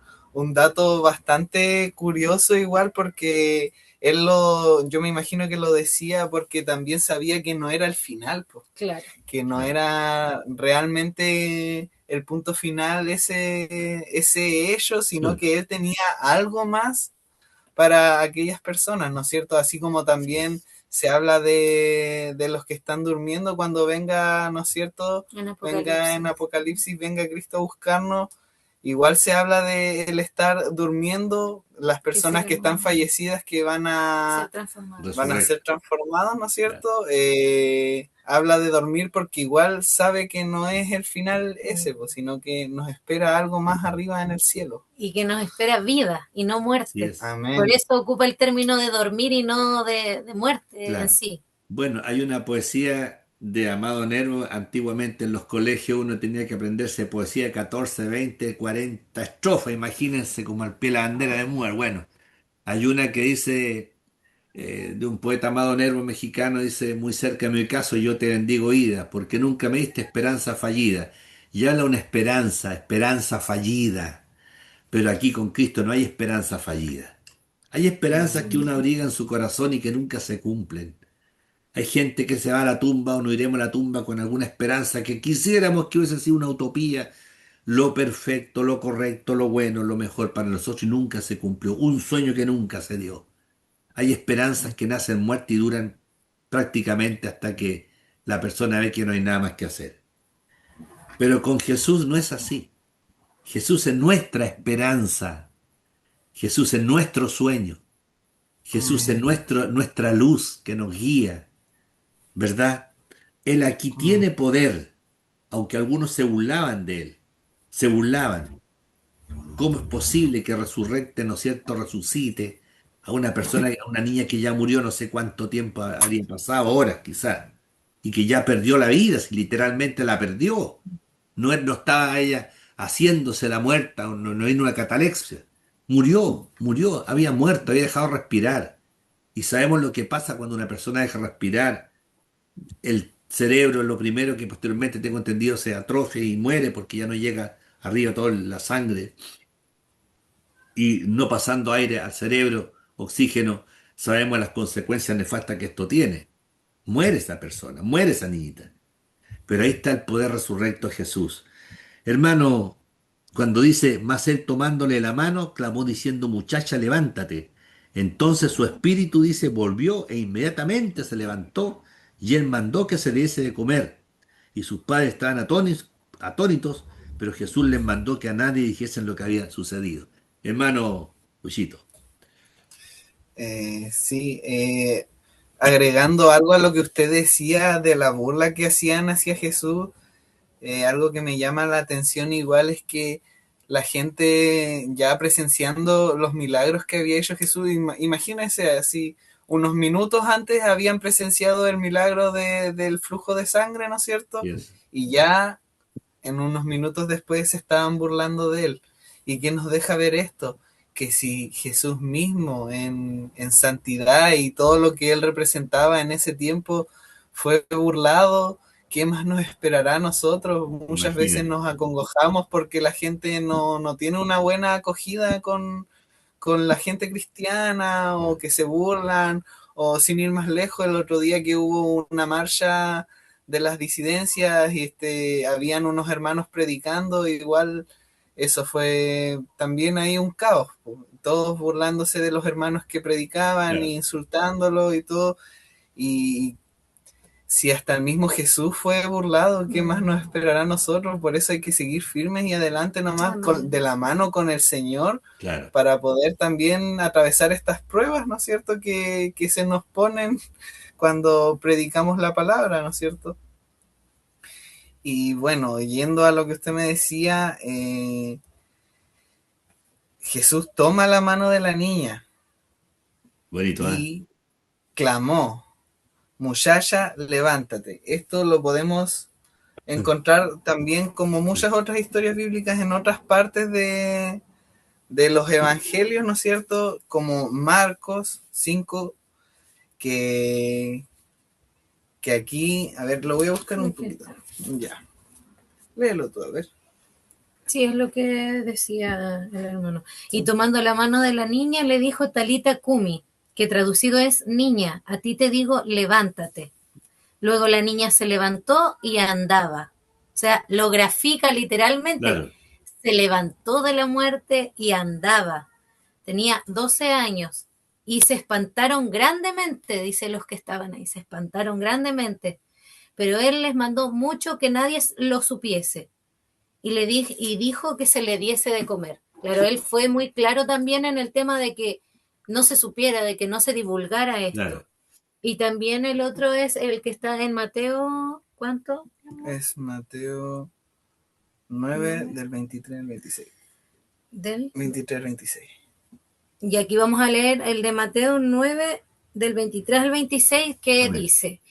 dato bastante curioso igual porque yo me imagino que lo decía porque también sabía que no era el final, pues, Claro. que no Claro. era realmente el punto final ese hecho, sino Mm. que él tenía algo más para aquellas personas, ¿no es cierto? Así como Así también es. se habla de los que están durmiendo cuando venga, ¿no es cierto? En Venga en Apocalipsis. Apocalipsis, venga Cristo a buscarnos. Igual se habla de el estar durmiendo, las Que personas que están serán fallecidas que ser transformados. van a ser Resurrecto. transformados, ¿no es Claro. cierto? Habla de dormir porque igual sabe que no es el final ese, pues, sino que nos espera algo más arriba en el cielo. Y que nos espera vida y no Así muerte. es. Por Amén. eso ocupa el término de dormir y no de muerte en Claro. sí. Bueno, hay una poesía de Amado Nervo. Antiguamente en los colegios uno tenía que aprenderse poesía de 14, 20, 40 estrofas. Imagínense como al pie de la bandera de mujer. Bueno, hay una que dice, de un poeta Amado Nervo mexicano, dice, muy cerca de mi caso yo te bendigo ida, porque nunca me diste esperanza fallida. Y habla una esperanza, esperanza fallida. Pero aquí con Cristo no hay esperanza fallida. Hay esperanzas que uno abriga en su corazón y que nunca se cumplen. Hay gente que se va a la tumba o no iremos a la tumba con alguna esperanza que quisiéramos que hubiese sido una utopía, lo perfecto, lo correcto, lo bueno, lo mejor para nosotros y nunca se cumplió. Un sueño que nunca se dio. Hay esperanzas que nacen muertas y duran prácticamente hasta que la persona ve que no hay nada más que hacer. Pero con Jesús no es así. Jesús es nuestra esperanza. Jesús es nuestro sueño. Jesús es nuestra luz que nos guía, ¿verdad? Él aquí tiene poder, aunque algunos se burlaban de él, se burlaban. ¿Cómo es posible que resurrecte, ¿no es cierto?, resucite a una persona, a una niña que ya murió no sé cuánto tiempo habría pasado, horas quizás, y que ya perdió la vida, si literalmente la perdió. No estaba ella haciéndose la muerta, no en una catalepsia. Murió, había muerto, había dejado respirar. Y sabemos lo que pasa cuando una persona deja respirar. El cerebro es lo primero que posteriormente, tengo entendido, se atrofia y muere porque ya no llega arriba toda la sangre y no pasando aire al cerebro, oxígeno, sabemos las consecuencias nefastas que esto tiene. Muere esa persona, muere esa niñita. Pero ahí está el poder resurrecto de Jesús. Hermano, cuando dice, más él tomándole la mano, clamó diciendo, muchacha, levántate. Entonces su espíritu, dice, volvió e inmediatamente se levantó y él mandó que se le diese de comer. Y sus padres estaban atónitos, pero Jesús les mandó que a nadie dijesen lo que había sucedido. Hermano Luchito. Sí, agregando algo a lo que usted decía de la burla que hacían hacia Jesús, algo que me llama la atención igual es que la gente ya presenciando los milagros que había hecho Jesús, imagínense así, unos minutos antes habían presenciado el milagro del flujo de sangre, ¿no es cierto? Yes. Y ya en unos minutos después se estaban burlando de él. ¿Y qué nos deja ver esto? Que si Jesús mismo en santidad y todo lo que él representaba en ese tiempo fue burlado, ¿qué más nos esperará a nosotros? Muchas veces Imagínate. nos acongojamos porque la gente no tiene una buena acogida con la gente cristiana o Yeah. que se burlan o sin ir más lejos, el otro día que hubo una marcha de las disidencias y habían unos hermanos predicando, igual eso fue también ahí un caos, po. Todos burlándose de los hermanos que predicaban, Claro. e insultándolos y todo. Y si hasta el mismo Jesús fue burlado, ¿qué más nos esperará a nosotros? Por eso hay que seguir firmes y adelante nomás de Amén. la mano con el Señor Claro. para poder también atravesar estas pruebas, ¿no es cierto?, que se nos ponen cuando predicamos la palabra, ¿no es cierto? Y bueno, yendo a lo que usted me decía, Jesús toma la mano de la niña Bonito, ¿eh? y clamó, muchacha, levántate. Esto lo podemos encontrar también como muchas otras historias bíblicas en otras partes de los evangelios, ¿no es cierto? Como Marcos 5, que, que aquí, a ver, lo voy a buscar un poquito. Ya, léelo tú, a ver. Sí, es lo que decía el hermano. Y tomando la mano de la niña le dijo Talita Kumi, que traducido es niña, a ti te digo, levántate. Luego la niña se levantó y andaba. O sea, lo grafica literalmente. Claro. Se levantó de la muerte y andaba. Tenía 12 años y se espantaron grandemente, dice los que estaban ahí, se espantaron grandemente. Pero él les mandó mucho que nadie lo supiese y dijo que se le diese de comer. Claro, él fue muy claro también en el tema de que no se supiera, de que no se divulgara Claro. esto. Y también el otro es el que está en Mateo, ¿cuánto? Es Mateo 9 del 23 al 26. Del, 23 al 26. y aquí vamos a leer el de Mateo 9, del 23 al 26, que Amén. dice,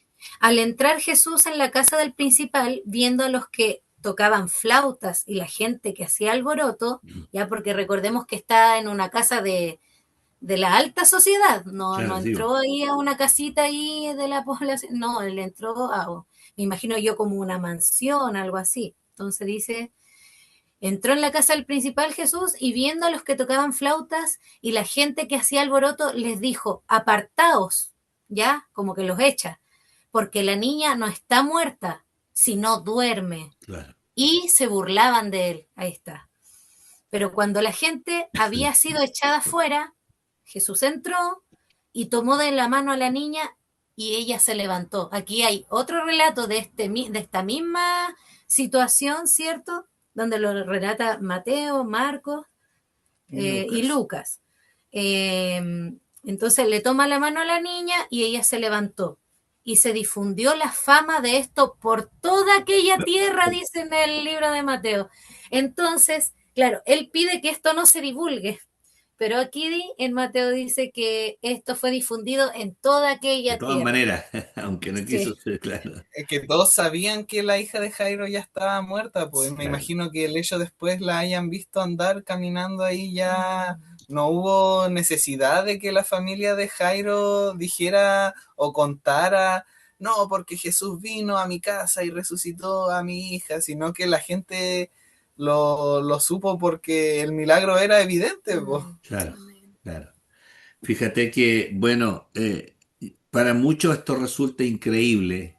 al entrar Jesús en la casa del principal, viendo a los que tocaban flautas y la gente que hacía alboroto, ya porque recordemos que está en una casa de la alta sociedad, no, Claro, no sí. entró ahí a una casita ahí de la población, no, él entró a, me imagino yo como una mansión, algo así. Entonces dice, entró en la casa del principal Jesús y viendo a los que tocaban flautas y la gente que hacía alboroto, les dijo, apartaos, ya, como que los echa, porque la niña no está muerta, sino duerme. Claro. Y se burlaban de él, ahí está. Pero cuando la gente había sido echada fuera, Jesús entró y tomó de la mano a la niña y ella se levantó. Aquí hay otro relato de esta misma situación, ¿cierto? Donde lo relata Mateo, Marcos Y y Lucas. Lucas. Entonces le toma la mano a la niña y ella se levantó. Y se difundió la fama de esto por toda aquella tierra, dice en el libro de Mateo. Entonces, claro, él pide que esto no se divulgue, pero aquí en Mateo dice que esto fue difundido en toda De aquella todas tierra. maneras, aunque no quiso Sí, ser claro. Es que todos sabían que la hija de Jairo ya estaba muerta, pues me Claro. imagino que el hecho después la hayan visto andar caminando ahí ya no hubo necesidad de que la familia de Jairo dijera o contara, no, porque Jesús vino a mi casa y resucitó a mi hija, sino que la gente lo supo porque el milagro era evidente, pues. Claro. Claro. Fíjate que, bueno, para muchos esto resulta increíble.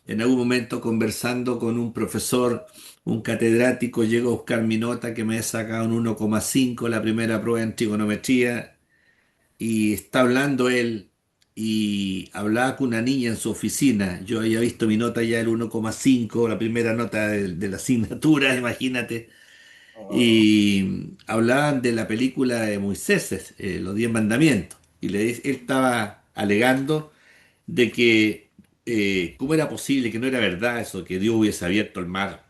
En algún momento conversando con un profesor, un catedrático, llego a buscar mi nota que me he sacado un 1,5 la primera prueba en trigonometría y está hablando él y hablaba con una niña en su oficina. Yo había visto mi nota ya el 1,5 la primera nota de la asignatura, imagínate. Oh, Y hablaban de la película de Moisés, los 10 mandamientos. Y él estaba alegando de que cómo era posible, que no era verdad eso, que Dios hubiese abierto el mar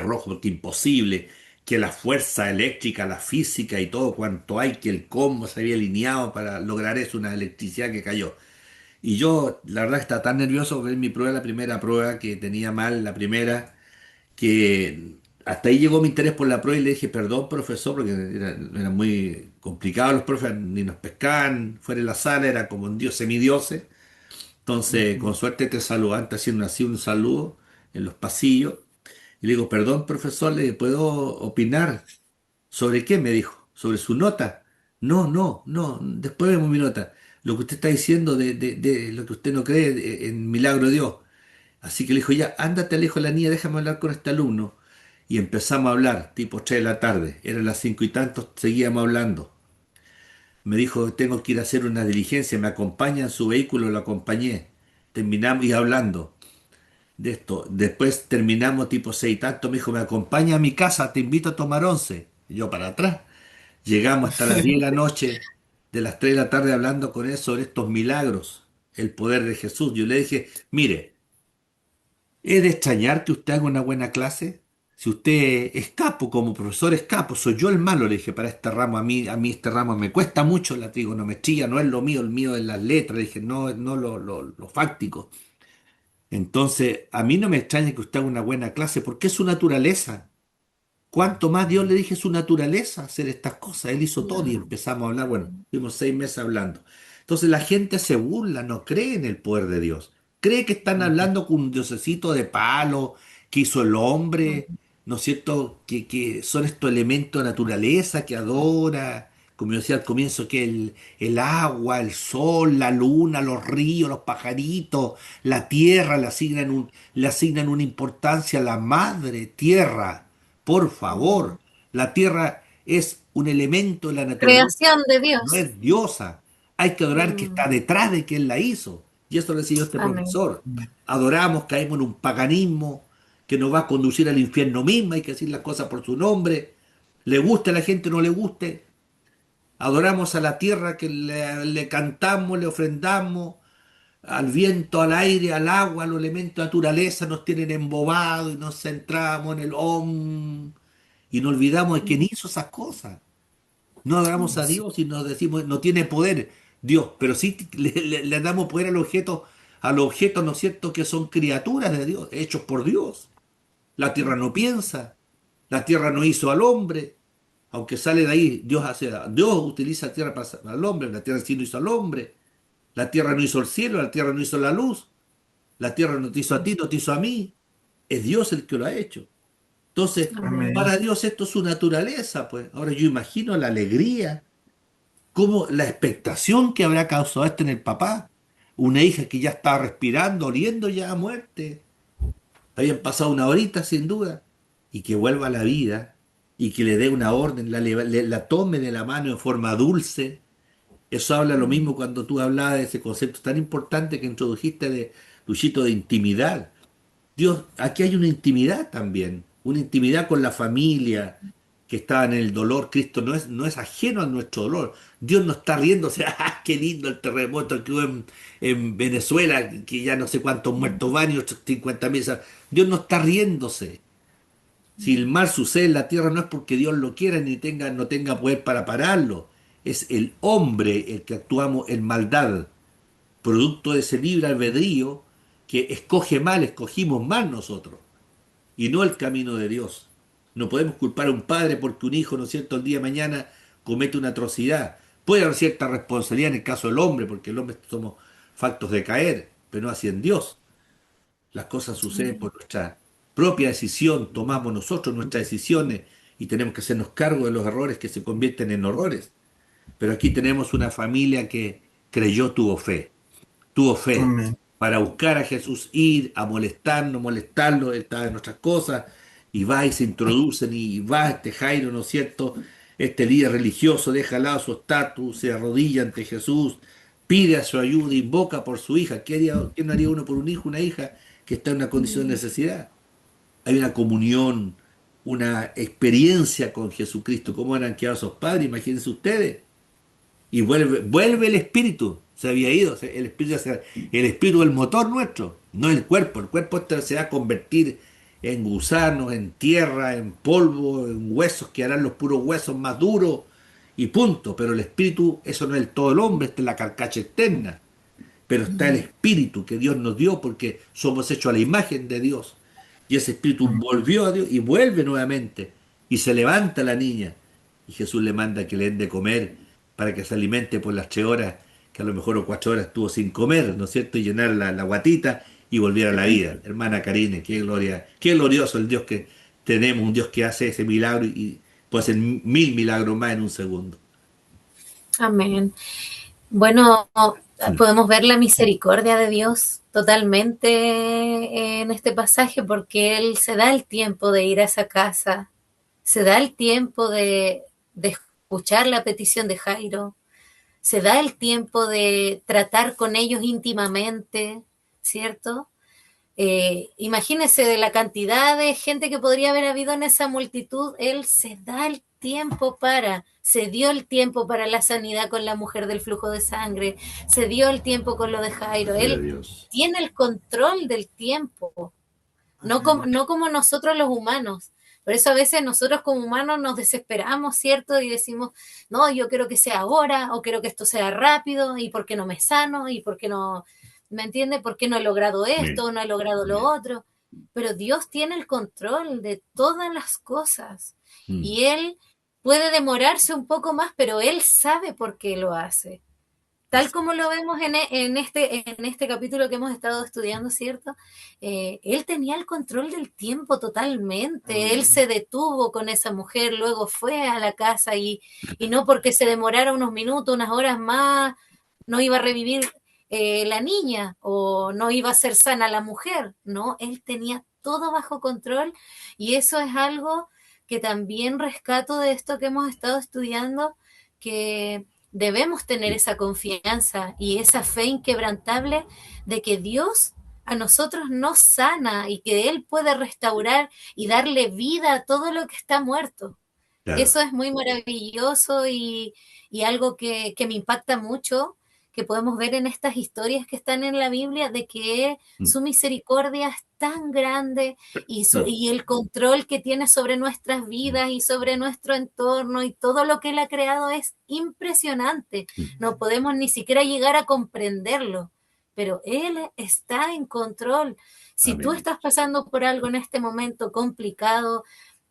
rojo, porque imposible, que la fuerza eléctrica, la física y todo cuanto hay, que el cosmos se había alineado para lograr eso, una electricidad que cayó. Y yo, la verdad, estaba tan nervioso por ver mi prueba, la primera prueba, que tenía mal la primera, que hasta ahí llegó mi interés por la prueba y le dije, perdón, profesor, porque era muy complicado, los profes ni nos pescaban fuera de la sala, era como un dios semidioses. Entonces, con ujú. suerte te saludan, te haciendo así un saludo en los pasillos. Y le digo, perdón, profesor, ¿le puedo opinar? ¿Sobre qué? Me dijo. ¿Sobre su nota? No, no, no, después vemos mi nota. Lo que usted está diciendo de lo que usted no cree en milagro de Dios. Así que le dijo, ya, ándate, le dijo la niña, déjame hablar con este alumno. Y empezamos a hablar, tipo 3 de la tarde. Eran las 5 y tantos, seguíamos hablando. Me dijo, tengo que ir a hacer una diligencia, me acompaña en su vehículo, lo acompañé. Terminamos y hablando de esto. Después terminamos tipo 6 y tanto, me dijo, me acompaña a mi casa, te invito a tomar once. Y yo para atrás. Llegamos hasta las 10 de la noche, de las 3 de la tarde hablando con él sobre estos milagros, el poder de Jesús. Yo le dije, mire, ¿es de extrañar que usted haga una buena clase? Si usted es capo, como profesor es capo, soy yo el malo, le dije, para este ramo, a mí este ramo me cuesta mucho la trigonometría, no es lo mío, el mío es las letras, le dije, no, no lo fáctico. Entonces, a mí no me extraña que usted haga una buena clase, porque es su naturaleza. Cuánto más Dios le dije su naturaleza hacer estas cosas. Él hizo todo y empezamos a hablar. Bueno, estuvimos 6 meses hablando. Entonces la gente se burla, no cree en el poder de Dios. Cree que están hablando con un diosecito de palo que hizo el hombre, ¿no es cierto? Que son estos elementos de naturaleza que adora, como yo decía al comienzo, que el agua, el sol, la luna, los ríos, los pajaritos, la tierra le asignan una importancia a la madre tierra. Por favor, la tierra es un elemento de la naturaleza, Creación de no Dios. es diosa. Hay que adorar que está detrás de quien la hizo. Y eso lo enseñó este Amén. profesor. Adoramos, caemos en un paganismo que nos va a conducir al infierno mismo. Hay que decir las cosas por su nombre. Le guste a la gente o no le guste. Adoramos a la tierra que le cantamos, le ofrendamos, al viento, al aire, al agua, a los elementos de naturaleza nos tienen embobados y nos centramos en el om y nos olvidamos de quién hizo esas cosas. No adoramos a Dios y nos decimos, no tiene poder Dios, pero sí le damos poder al objeto, ¿no es cierto?, que son criaturas de Dios, hechos por Dios. La tierra no piensa, la tierra no hizo al hombre, aunque sale de ahí, Dios utiliza la tierra para al hombre, la tierra sí no hizo al hombre, la tierra no hizo el cielo, la tierra no hizo la luz, la tierra no te hizo a ti, no te hizo a mí, es Dios el que lo ha hecho. Entonces, Amén. para Amén. Dios esto es su naturaleza, pues. Ahora yo imagino la alegría, como la expectación que habrá causado esto en el papá. Una hija que ya estaba respirando, oliendo ya a muerte. Habían pasado una horita sin duda. Y que vuelva a la vida y que le dé una orden, la tome de la mano en forma dulce. Eso habla lo mismo cuando tú hablabas de ese concepto tan importante que introdujiste de Luchito de intimidad. Dios, aquí hay una intimidad también, una intimidad con la familia que está en el dolor. Cristo no es ajeno a nuestro dolor. Dios no está riéndose, ¡ah, qué lindo el terremoto que hubo en Venezuela, que ya no sé cuántos muertos van y otros 50.000. Dios no está riéndose. Si el mal sucede en la tierra no es porque Dios lo quiera ni no tenga poder para pararlo. Es el hombre el que actuamos en maldad, producto de ese libre albedrío que escoge mal, escogimos mal nosotros y no el camino de Dios. No podemos culpar a un padre porque un hijo, ¿no es cierto?, el día de mañana comete una atrocidad. Puede haber cierta responsabilidad en el caso del hombre, porque el hombre somos factos de caer, pero no así en Dios. Las cosas suceden por nuestra propia decisión, tomamos nosotros nuestras decisiones y tenemos que hacernos cargo de los errores que se convierten en horrores. Pero aquí tenemos una familia que creyó, tuvo fe Amén. para buscar a Jesús, ir a molestarnos, molestarlo, él estaba en nuestras cosas, y va y se introducen, y va este Jairo, ¿no es cierto? Este líder religioso deja al lado su estatus, se arrodilla ante Jesús, pide a su ayuda, invoca por su hija. ¿Qué no haría uno por un hijo, una hija que está en una condición de necesidad? Hay una comunión, una experiencia con Jesucristo. ¿Cómo eran quedado esos padres? Imagínense ustedes. Y vuelve el espíritu, se había ido, el espíritu del motor nuestro, no el cuerpo este se va a convertir en gusanos, en tierra, en polvo, en huesos, que harán los puros huesos más duros y punto, pero el espíritu, eso no es el todo el hombre, esta es la carcacha externa, pero está el espíritu que Dios nos dio porque somos hechos a la imagen de Dios. Y ese espíritu volvió a Dios y vuelve nuevamente. Y se levanta la niña. Y Jesús le manda que le den de comer para que se alimente por las 3 horas, que a lo mejor o 4 horas estuvo sin comer, ¿no es cierto? Y llenar la guatita y volviera a la vida. Hermana Karine, qué gloria, qué glorioso el Dios que tenemos, un Dios que hace ese milagro y puede hacer 1000 milagros más en un segundo. Amén. Bueno, Mm. podemos ver la misericordia de Dios totalmente en este pasaje porque él se da el tiempo de ir a esa casa, se da el tiempo de escuchar la petición de Jairo, se da el tiempo de tratar con ellos íntimamente, ¿cierto? Imagínese de la cantidad de gente que podría haber habido en esa multitud, él se da el tiempo se dio el tiempo para la sanidad con la mujer del flujo de sangre, se dio el tiempo con lo de Jairo, Gloria a él Dios. tiene el control del tiempo, no como nosotros los humanos. Por eso a veces nosotros como humanos nos desesperamos, ¿cierto? Y decimos, no, yo quiero que sea ahora, o quiero que esto sea rápido, y por qué no me sano, y por qué no, ¿me entiende? ¿Por qué no he logrado Amén. esto, no he logrado lo Amén. otro? Pero Dios tiene el control de todas las cosas. Mm. Y Él puede demorarse un poco más, pero Él sabe por qué lo hace. Tal Así. como lo vemos en este capítulo que hemos estado estudiando, ¿cierto? Él tenía el control del tiempo totalmente, él Amén. se detuvo con esa mujer, luego fue a la casa y no porque se demorara unos minutos, unas horas más, no iba a revivir la niña o no iba a ser sana la mujer, no, él tenía todo bajo control y eso es algo que también rescato de esto que hemos estado estudiando, que debemos tener esa confianza y esa fe inquebrantable de que Dios a nosotros nos sana y que Él puede restaurar y darle vida a todo lo que está muerto. Claro. Eso es muy maravilloso y algo que me impacta mucho, que podemos ver en estas historias que están en la Biblia, de que Mm. su misericordia es tan grande No. y el control que tiene sobre nuestras Mm. vidas y sobre nuestro entorno y todo lo que Él ha creado es impresionante. Mm. No podemos ni siquiera llegar a comprenderlo, pero Él está en control. Si tú Amén. estás pasando por algo en este momento complicado,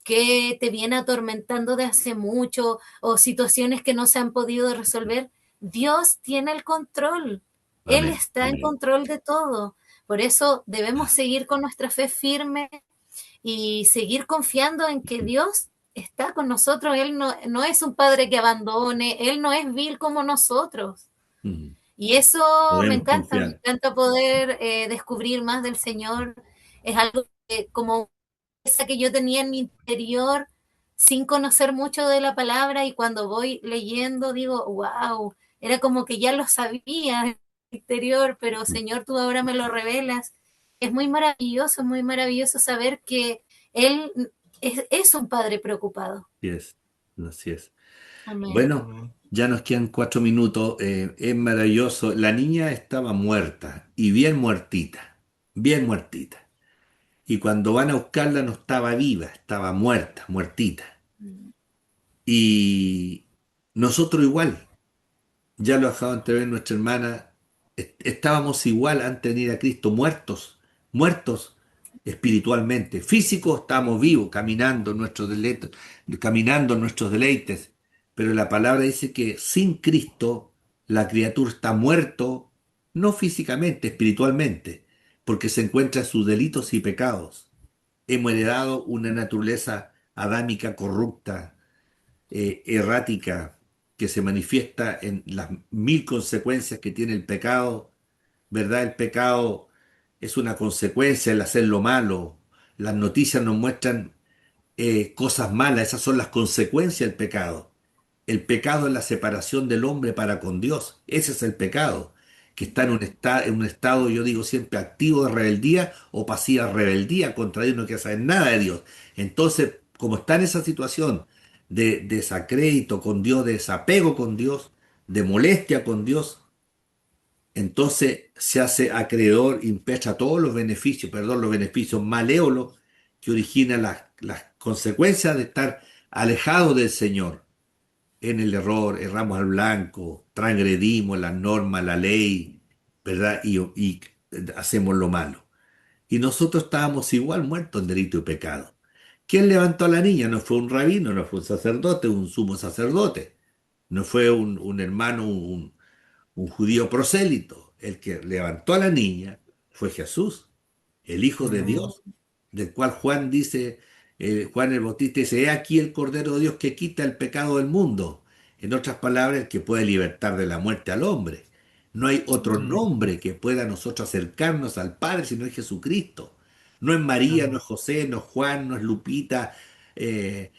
que te viene atormentando de hace mucho o situaciones que no se han podido resolver, Dios tiene el control. Él Amén. está en Amén. control de todo. Por eso debemos seguir con nuestra fe firme y seguir confiando en que Dios está con nosotros. Él no es un padre que abandone, Él no es vil como nosotros. Mm. Y eso Podemos me confiar. encanta poder descubrir más del Señor. Es algo que como esa que yo tenía en mi interior sin conocer mucho de la palabra y cuando voy leyendo digo, wow, era como que ya lo sabía en mi interior, pero Mm. Señor, tú ahora me lo revelas. Es muy maravilloso saber que Él es un padre preocupado. Así es. Así es. Amén. Bueno, Amén. ya nos quedan 4 minutos. Es maravilloso. La niña estaba muerta y bien muertita. Bien muertita. Y cuando van a buscarla no estaba viva, estaba muerta, muertita. Y nosotros igual, ya lo dejado entrever nuestra hermana, estábamos igual antes de ir a Cristo, muertos, muertos espiritualmente. Físicos estábamos vivos, caminando en nuestros deleites. Pero la palabra dice que sin Cristo la criatura está muerto, no físicamente, espiritualmente, porque se encuentra en sus delitos y pecados. Hemos heredado una naturaleza adámica corrupta, errática, que se manifiesta en las mil consecuencias que tiene el pecado, ¿verdad? El pecado es una consecuencia, el hacer lo malo. Las noticias nos muestran cosas malas, esas son las consecuencias del pecado. El pecado es la separación del hombre para con Dios, ese es el pecado, que está en un estado, yo digo siempre, activo de rebeldía o pasiva rebeldía contra Dios, no quiere saber nada de Dios. Entonces, como está en esa situación de desacrédito con Dios, de desapego con Dios, de molestia con Dios, entonces se hace acreedor, impetra todos los beneficios, perdón, los beneficios malévolos que originan las consecuencias de estar alejado del Señor. En el error, erramos al blanco, transgredimos las normas, la ley, ¿verdad? Y hacemos lo malo. Y nosotros estábamos igual muertos en delito y pecado. ¿Quién levantó a la niña? No fue un rabino, no fue un sacerdote, un sumo sacerdote. No fue un hermano, un judío prosélito. El que levantó a la niña fue Jesús, el Hijo de Amén. Dios, del cual Juan dice, Juan el Bautista dice, he aquí el Cordero de Dios que quita el pecado del mundo. En otras palabras, el que puede libertar de la muerte al hombre. No hay otro Amén. nombre que pueda nosotros acercarnos al Padre si no es Jesucristo. No es María, no Amén. es José, no es Juan, no es Lupita, eh,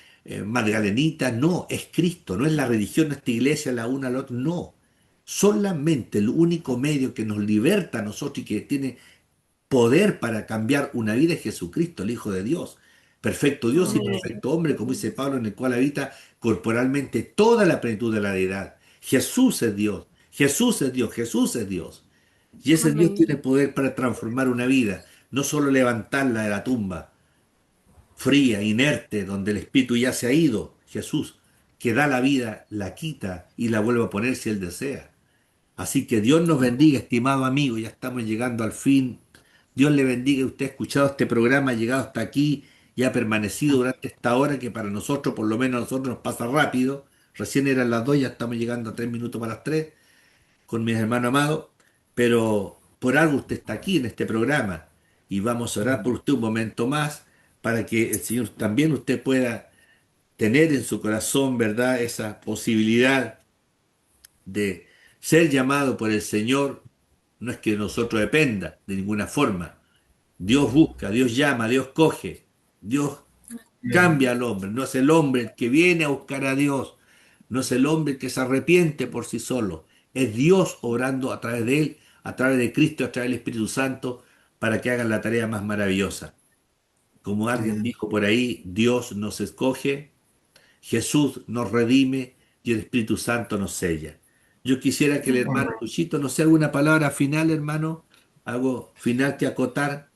Magdalenita, no, es Cristo, no es la religión, no es esta iglesia, la una, la otra, no. Solamente el único medio que nos liberta a nosotros y que tiene poder para cambiar una vida es Jesucristo, el Hijo de Dios. Perfecto Dios y Amén. perfecto hombre, como dice Pablo, en el cual habita corporalmente toda la plenitud de la deidad. Jesús es Dios, Jesús es Dios, Jesús es Dios. Y ese Dios tiene Amén. poder para transformar una vida, no solo levantarla de la tumba fría, inerte, donde el espíritu ya se ha ido. Jesús, que da la vida, la quita y la vuelve a poner si él desea. Así que Dios nos bendiga, estimado amigo. Ya estamos llegando al fin. Dios le bendiga. Usted ha escuchado este programa, ha llegado hasta aquí y ha permanecido durante esta hora que para nosotros, por lo menos a nosotros, nos pasa rápido. Recién eran las 2, ya estamos llegando a 3 minutos para las 3 con mis hermanos amados. Pero por algo usted está aquí en este programa y vamos a orar por usted un momento más para que el Señor también usted pueda tener en su corazón, ¿verdad?, esa posibilidad de ser llamado por el Señor. No es que de nosotros dependa de ninguna forma. Dios busca, Dios llama, Dios coge, Dios Amén. cambia al hombre. No es el hombre el que viene a buscar a Dios, no es el hombre el que se arrepiente por sí solo. Es Dios obrando a través de él, a través de Cristo, a través del Espíritu Santo, para que hagan la tarea más maravillosa. Como alguien Amén. dijo por ahí, Dios nos escoge, Jesús nos redime y el Espíritu Santo nos sella. Yo quisiera que el hermano Amén. Luchito, no sé, alguna palabra final, hermano, algo final que acotar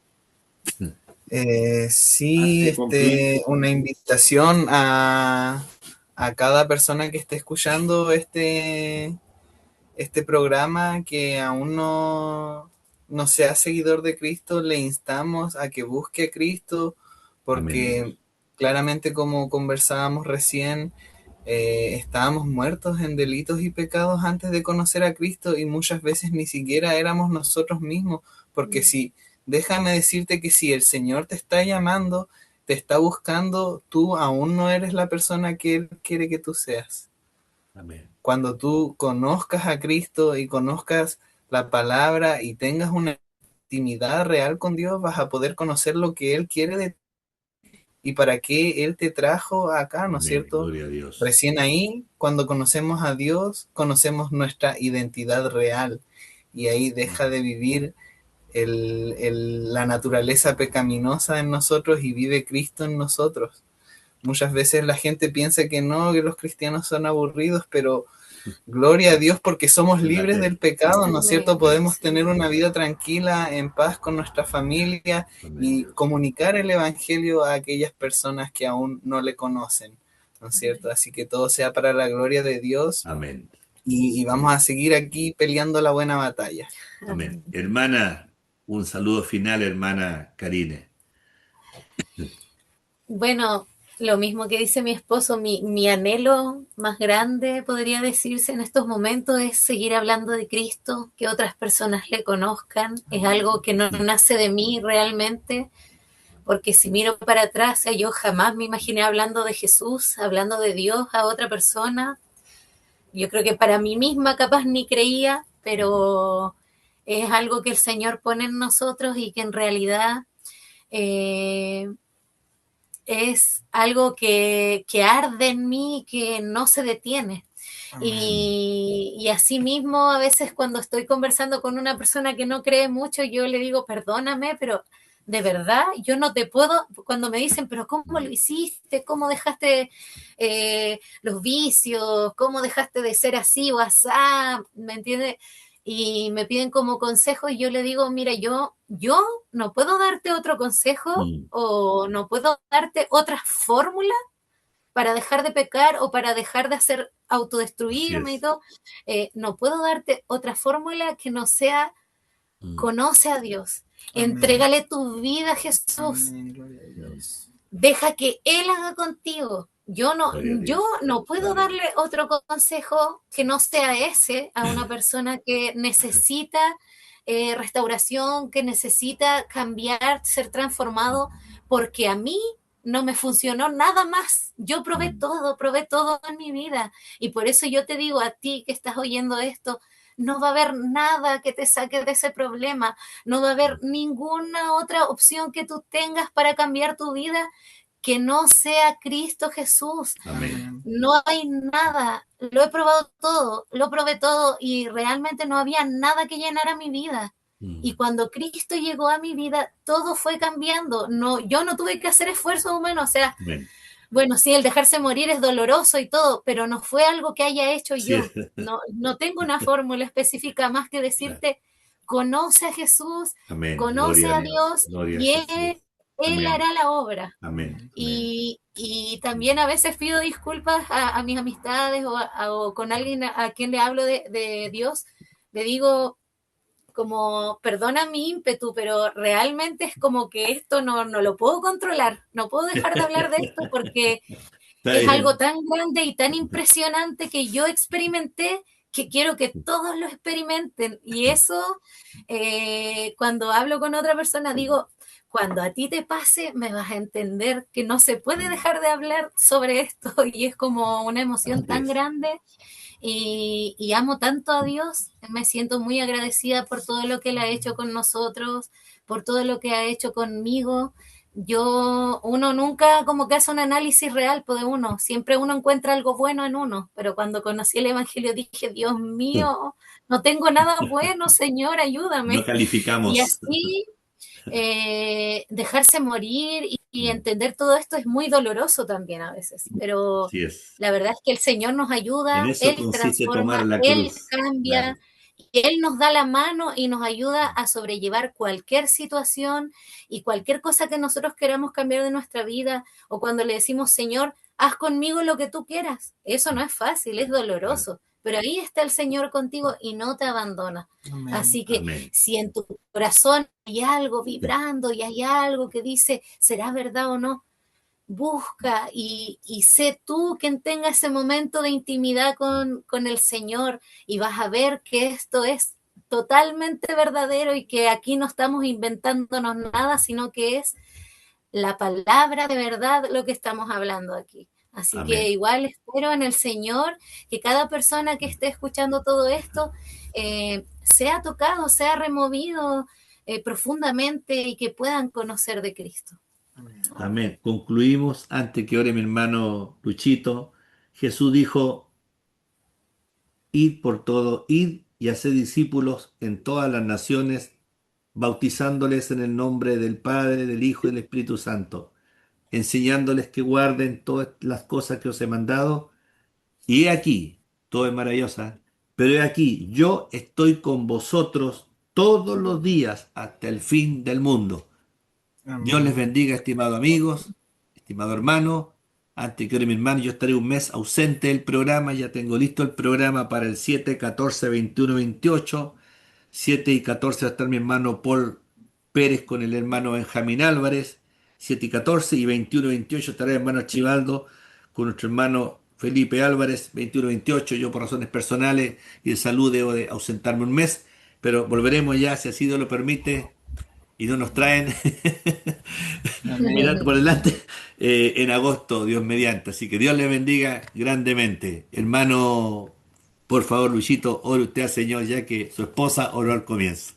antes Sí, de concluir. una invitación a cada persona que esté escuchando este programa que aún no sea seguidor de Cristo, le instamos a que busque a Cristo, Amén. porque claramente como conversábamos recién, estábamos muertos en delitos y pecados antes de conocer a Cristo y muchas veces ni siquiera éramos nosotros mismos, porque si, déjame decirte que si el Señor te está llamando, te está buscando, tú aún no eres la persona que Él quiere que tú seas. Amén. Cuando tú conozcas a Cristo y conozcas la palabra y tengas una intimidad real con Dios, vas a poder conocer lo que Él quiere de ti y para qué Él te trajo acá, ¿no es Amén. cierto? Gloria a Dios. Recién ahí, cuando conocemos a Dios, conocemos nuestra identidad real y ahí deja de vivir la naturaleza pecaminosa en nosotros y vive Cristo en nosotros. Muchas veces la gente piensa que no, que los cristianos son aburridos, pero gloria a Dios porque somos libres del Verdadero. pecado, ¿no es cierto? Amén. Amén. Podemos tener una vida tranquila, en paz con nuestra familia Amén, y Dios. comunicar el Evangelio a aquellas personas que aún no le conocen, ¿no es cierto? Así que todo sea para la gloria de Dios Amén. y vamos a seguir aquí peleando la buena batalla. Amén. Amén. Hermana, un saludo final, hermana Karine. Bueno, lo mismo que dice mi esposo, mi anhelo más grande, podría decirse en estos momentos, es seguir hablando de Cristo, que otras personas le conozcan. Es algo que no nace de mí realmente, porque si miro para atrás, yo jamás me imaginé hablando de Jesús, hablando de Dios a otra persona. Yo creo que para mí misma capaz ni creía, pero es algo que el Señor pone en nosotros y que en realidad eh, es algo que arde en mí, que no se detiene. Amén. Y así mismo, a veces cuando estoy conversando con una persona que no cree mucho, yo le digo, perdóname, pero de verdad, yo no te puedo, cuando me dicen, pero ¿cómo lo hiciste? ¿Cómo dejaste los vicios? ¿Cómo dejaste de ser así o asá? ¿Me entiendes? Y me piden como consejo y yo le digo, mira, yo no puedo darte otro consejo Mm. o no puedo darte otra fórmula para dejar de pecar o para dejar de hacer Así autodestruirme y es. todo. No puedo darte otra fórmula que no sea Mm. conoce a Dios, Amén. entrégale tu vida a Jesús, Amén. Gloria a Mm. Dios. deja que Él haga contigo. Gloria a Yo Dios. no puedo darle otro consejo que no sea ese a una persona que necesita restauración, que necesita cambiar, ser transformado, porque a mí no me funcionó nada más. Yo Mm. probé todo en mi vida. Y por eso yo te digo a ti que estás oyendo esto, no va a haber nada que te saque de ese problema, no va a haber ninguna otra opción que tú tengas para cambiar tu vida que no sea Cristo Jesús. Amén. No hay nada, lo he probado todo, lo probé todo y realmente no había nada que llenara mi vida. Y cuando Cristo llegó a mi vida, todo fue cambiando. No, yo no tuve que hacer esfuerzo humano, o sea, Amén. bueno, sí, el dejarse morir es doloroso y todo, pero no fue algo que haya hecho Sí, yo. No, no tengo una fórmula específica más que claro. decirte, conoce a Jesús, Amén. conoce Gloria a a Dios. Dios Gloria a y Jesús. Él Amén. hará la obra. Amén. Amén. Y también a veces pido disculpas a mis amistades o con alguien a quien le hablo de Dios. Le digo como, perdona mi ímpetu, pero realmente es como que esto no lo puedo controlar. No puedo dejar de hablar de esto porque Está es algo bien. tan grande y tan impresionante que yo experimenté que quiero que todos lo experimenten. Y eso, cuando hablo con otra persona, digo, cuando a ti te pase, me vas a entender que no se puede dejar de hablar sobre esto y es como una emoción Así tan es. grande y amo tanto a Dios, me siento muy agradecida por todo lo que Él ha hecho con nosotros, por todo lo que ha hecho conmigo. Uno nunca como que hace un análisis real pues, de uno, siempre uno encuentra algo bueno en uno, pero cuando conocí el Evangelio dije, Dios mío, no tengo nada bueno, Señor, No ayúdame. Y calificamos. así dejarse morir y entender todo esto es muy doloroso también a veces, pero Así es. la verdad es que el Señor nos En ayuda, eso Él consiste tomar transforma, la Él cruz. Claro. cambia, Él nos da la mano y nos ayuda a sobrellevar cualquier situación y cualquier cosa que nosotros queramos cambiar de nuestra vida o cuando le decimos, Señor, haz conmigo lo que tú quieras. Eso no es fácil, es Claro. doloroso, pero ahí está el Señor contigo y no te abandona. Amén. Así que Amén. si en tu corazón hay algo vibrando y hay algo que dice, ¿será verdad o no? Busca y sé tú quien tenga ese momento de intimidad con el Señor y vas a ver que esto es totalmente verdadero y que aquí no estamos inventándonos nada, sino que es la palabra de verdad lo que estamos hablando aquí. Así que Amén. igual espero en el Señor que cada persona que esté escuchando todo esto sea tocado, sea removido profundamente y que puedan conocer de Cristo. Amén. Concluimos antes que ore mi hermano Luchito. Jesús dijo, id por todo, id y haced discípulos en todas las naciones, bautizándoles en el nombre del Padre, del Hijo y del Espíritu Santo, enseñándoles que guarden todas las cosas que os he mandado. Y he aquí, todo es maravillosa, pero he aquí, yo estoy con vosotros todos los días hasta el fin del mundo. Dios les Amén. bendiga, estimados amigos, estimado hermano. Antes que ore mi hermano, yo estaré un mes ausente del programa. Ya tengo listo el programa para el 7, 14, 21, 28. 7 y 14 va a estar mi hermano Paul Pérez con el hermano Benjamín Álvarez. 7 y 14 y 21 y 28 estará el hermano Archibaldo con nuestro hermano Felipe Álvarez. 21 y 28. Yo por razones personales y de salud debo de ausentarme un mes. Pero volveremos ya, si así Dios lo permite, y no nos traen Amén. mirando por delante en agosto, Dios mediante. Así que Dios le bendiga grandemente. Hermano, por favor, Luisito, ore usted al Señor, ya que su esposa oró al comienzo.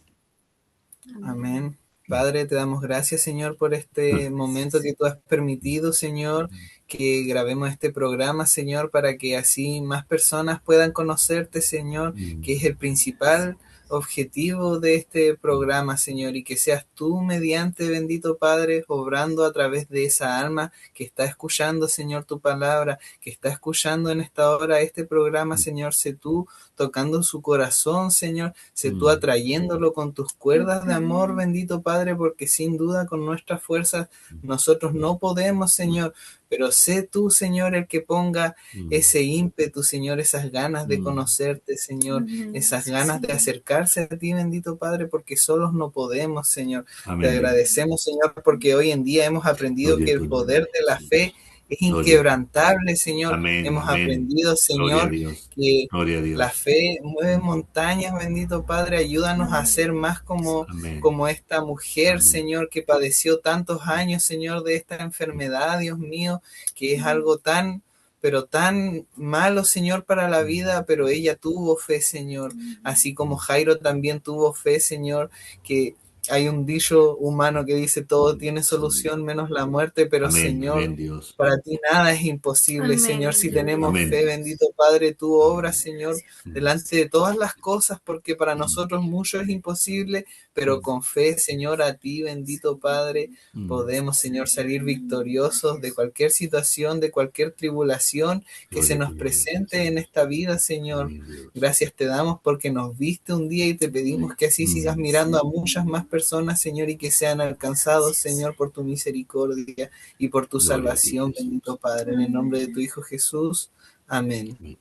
Amén. Padre, te damos gracias, Señor, por este momento que tú has permitido, Señor, que grabemos este programa, Señor, para que así más personas puedan conocerte, Señor, que es el principal objetivo de este programa, Señor, y que seas tú mediante, bendito Padre, obrando a través de esa alma que está escuchando, Señor, tu palabra, que está escuchando en esta hora este programa, Señor, sé tú tocando su corazón, Señor, sé tú atrayéndolo con tus cuerdas de amor, bendito Padre, porque sin duda con nuestras fuerzas nosotros no podemos, Señor, pero sé tú, Señor, el que ponga ese ímpetu, Señor, esas ganas de conocerte, Señor, esas ganas de acercarse a ti, bendito Padre, porque solos no podemos, Señor. Te Amén. agradecemos, Señor, porque hoy en día hemos aprendido Gloria que a el tu poder nombre. de la Sí. fe es Gloria a ti. inquebrantable, Señor. Amén, Hemos amén. aprendido, Gloria a Señor, Dios. que Gloria a la Dios. fe mueve montañas, bendito Padre. Ayúdanos a ser más Amén. como esta mujer, Amén. Señor, que padeció tantos años, Señor, de esta enfermedad, Dios mío, que es algo tan pero tan malo, Señor, para la vida, pero ella tuvo fe, Señor, así como Jairo también tuvo fe, Señor, que hay un dicho humano que dice todo tiene solución menos la muerte, pero Amén, amén, Señor, Dios. para ti nada es imposible, Señor. Si Amén. tenemos Amén. fe, bendito Padre, tú obras, Amén. Señor, delante de todas las cosas, porque para nosotros mucho es imposible, pero con fe, Señor, a ti, bendito Padre, podemos, Señor, salir victoriosos de cualquier situación, de cualquier tribulación que se Gloria a nos ti, Dios. presente en esta vida, Señor. Amén, Dios. Gracias te damos porque nos viste un día y te pedimos que así sigas mirando a muchas más personas, Señor, y que sean alcanzados, Señor, por tu misericordia y por tu Gloria a ti, salvación, bendito Jesús. Padre. En el nombre de tu Hijo Jesús. Amén. Amén.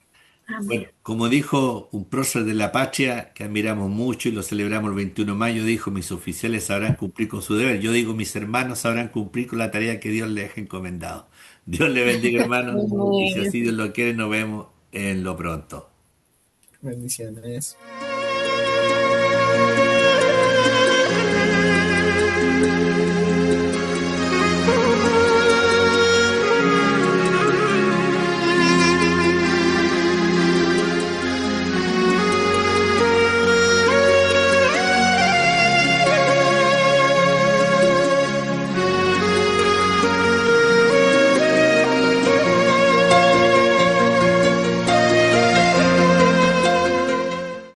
Bueno, Amén. como dijo un prócer de la patria que admiramos mucho y lo celebramos el 21 de mayo, dijo, mis oficiales sabrán cumplir con su deber. Yo digo, mis hermanos sabrán cumplir con la tarea que Dios les deja encomendado. Dios le bendiga, hermanos, y si Amén. así Dios lo quiere, nos vemos en lo pronto. Bendiciones.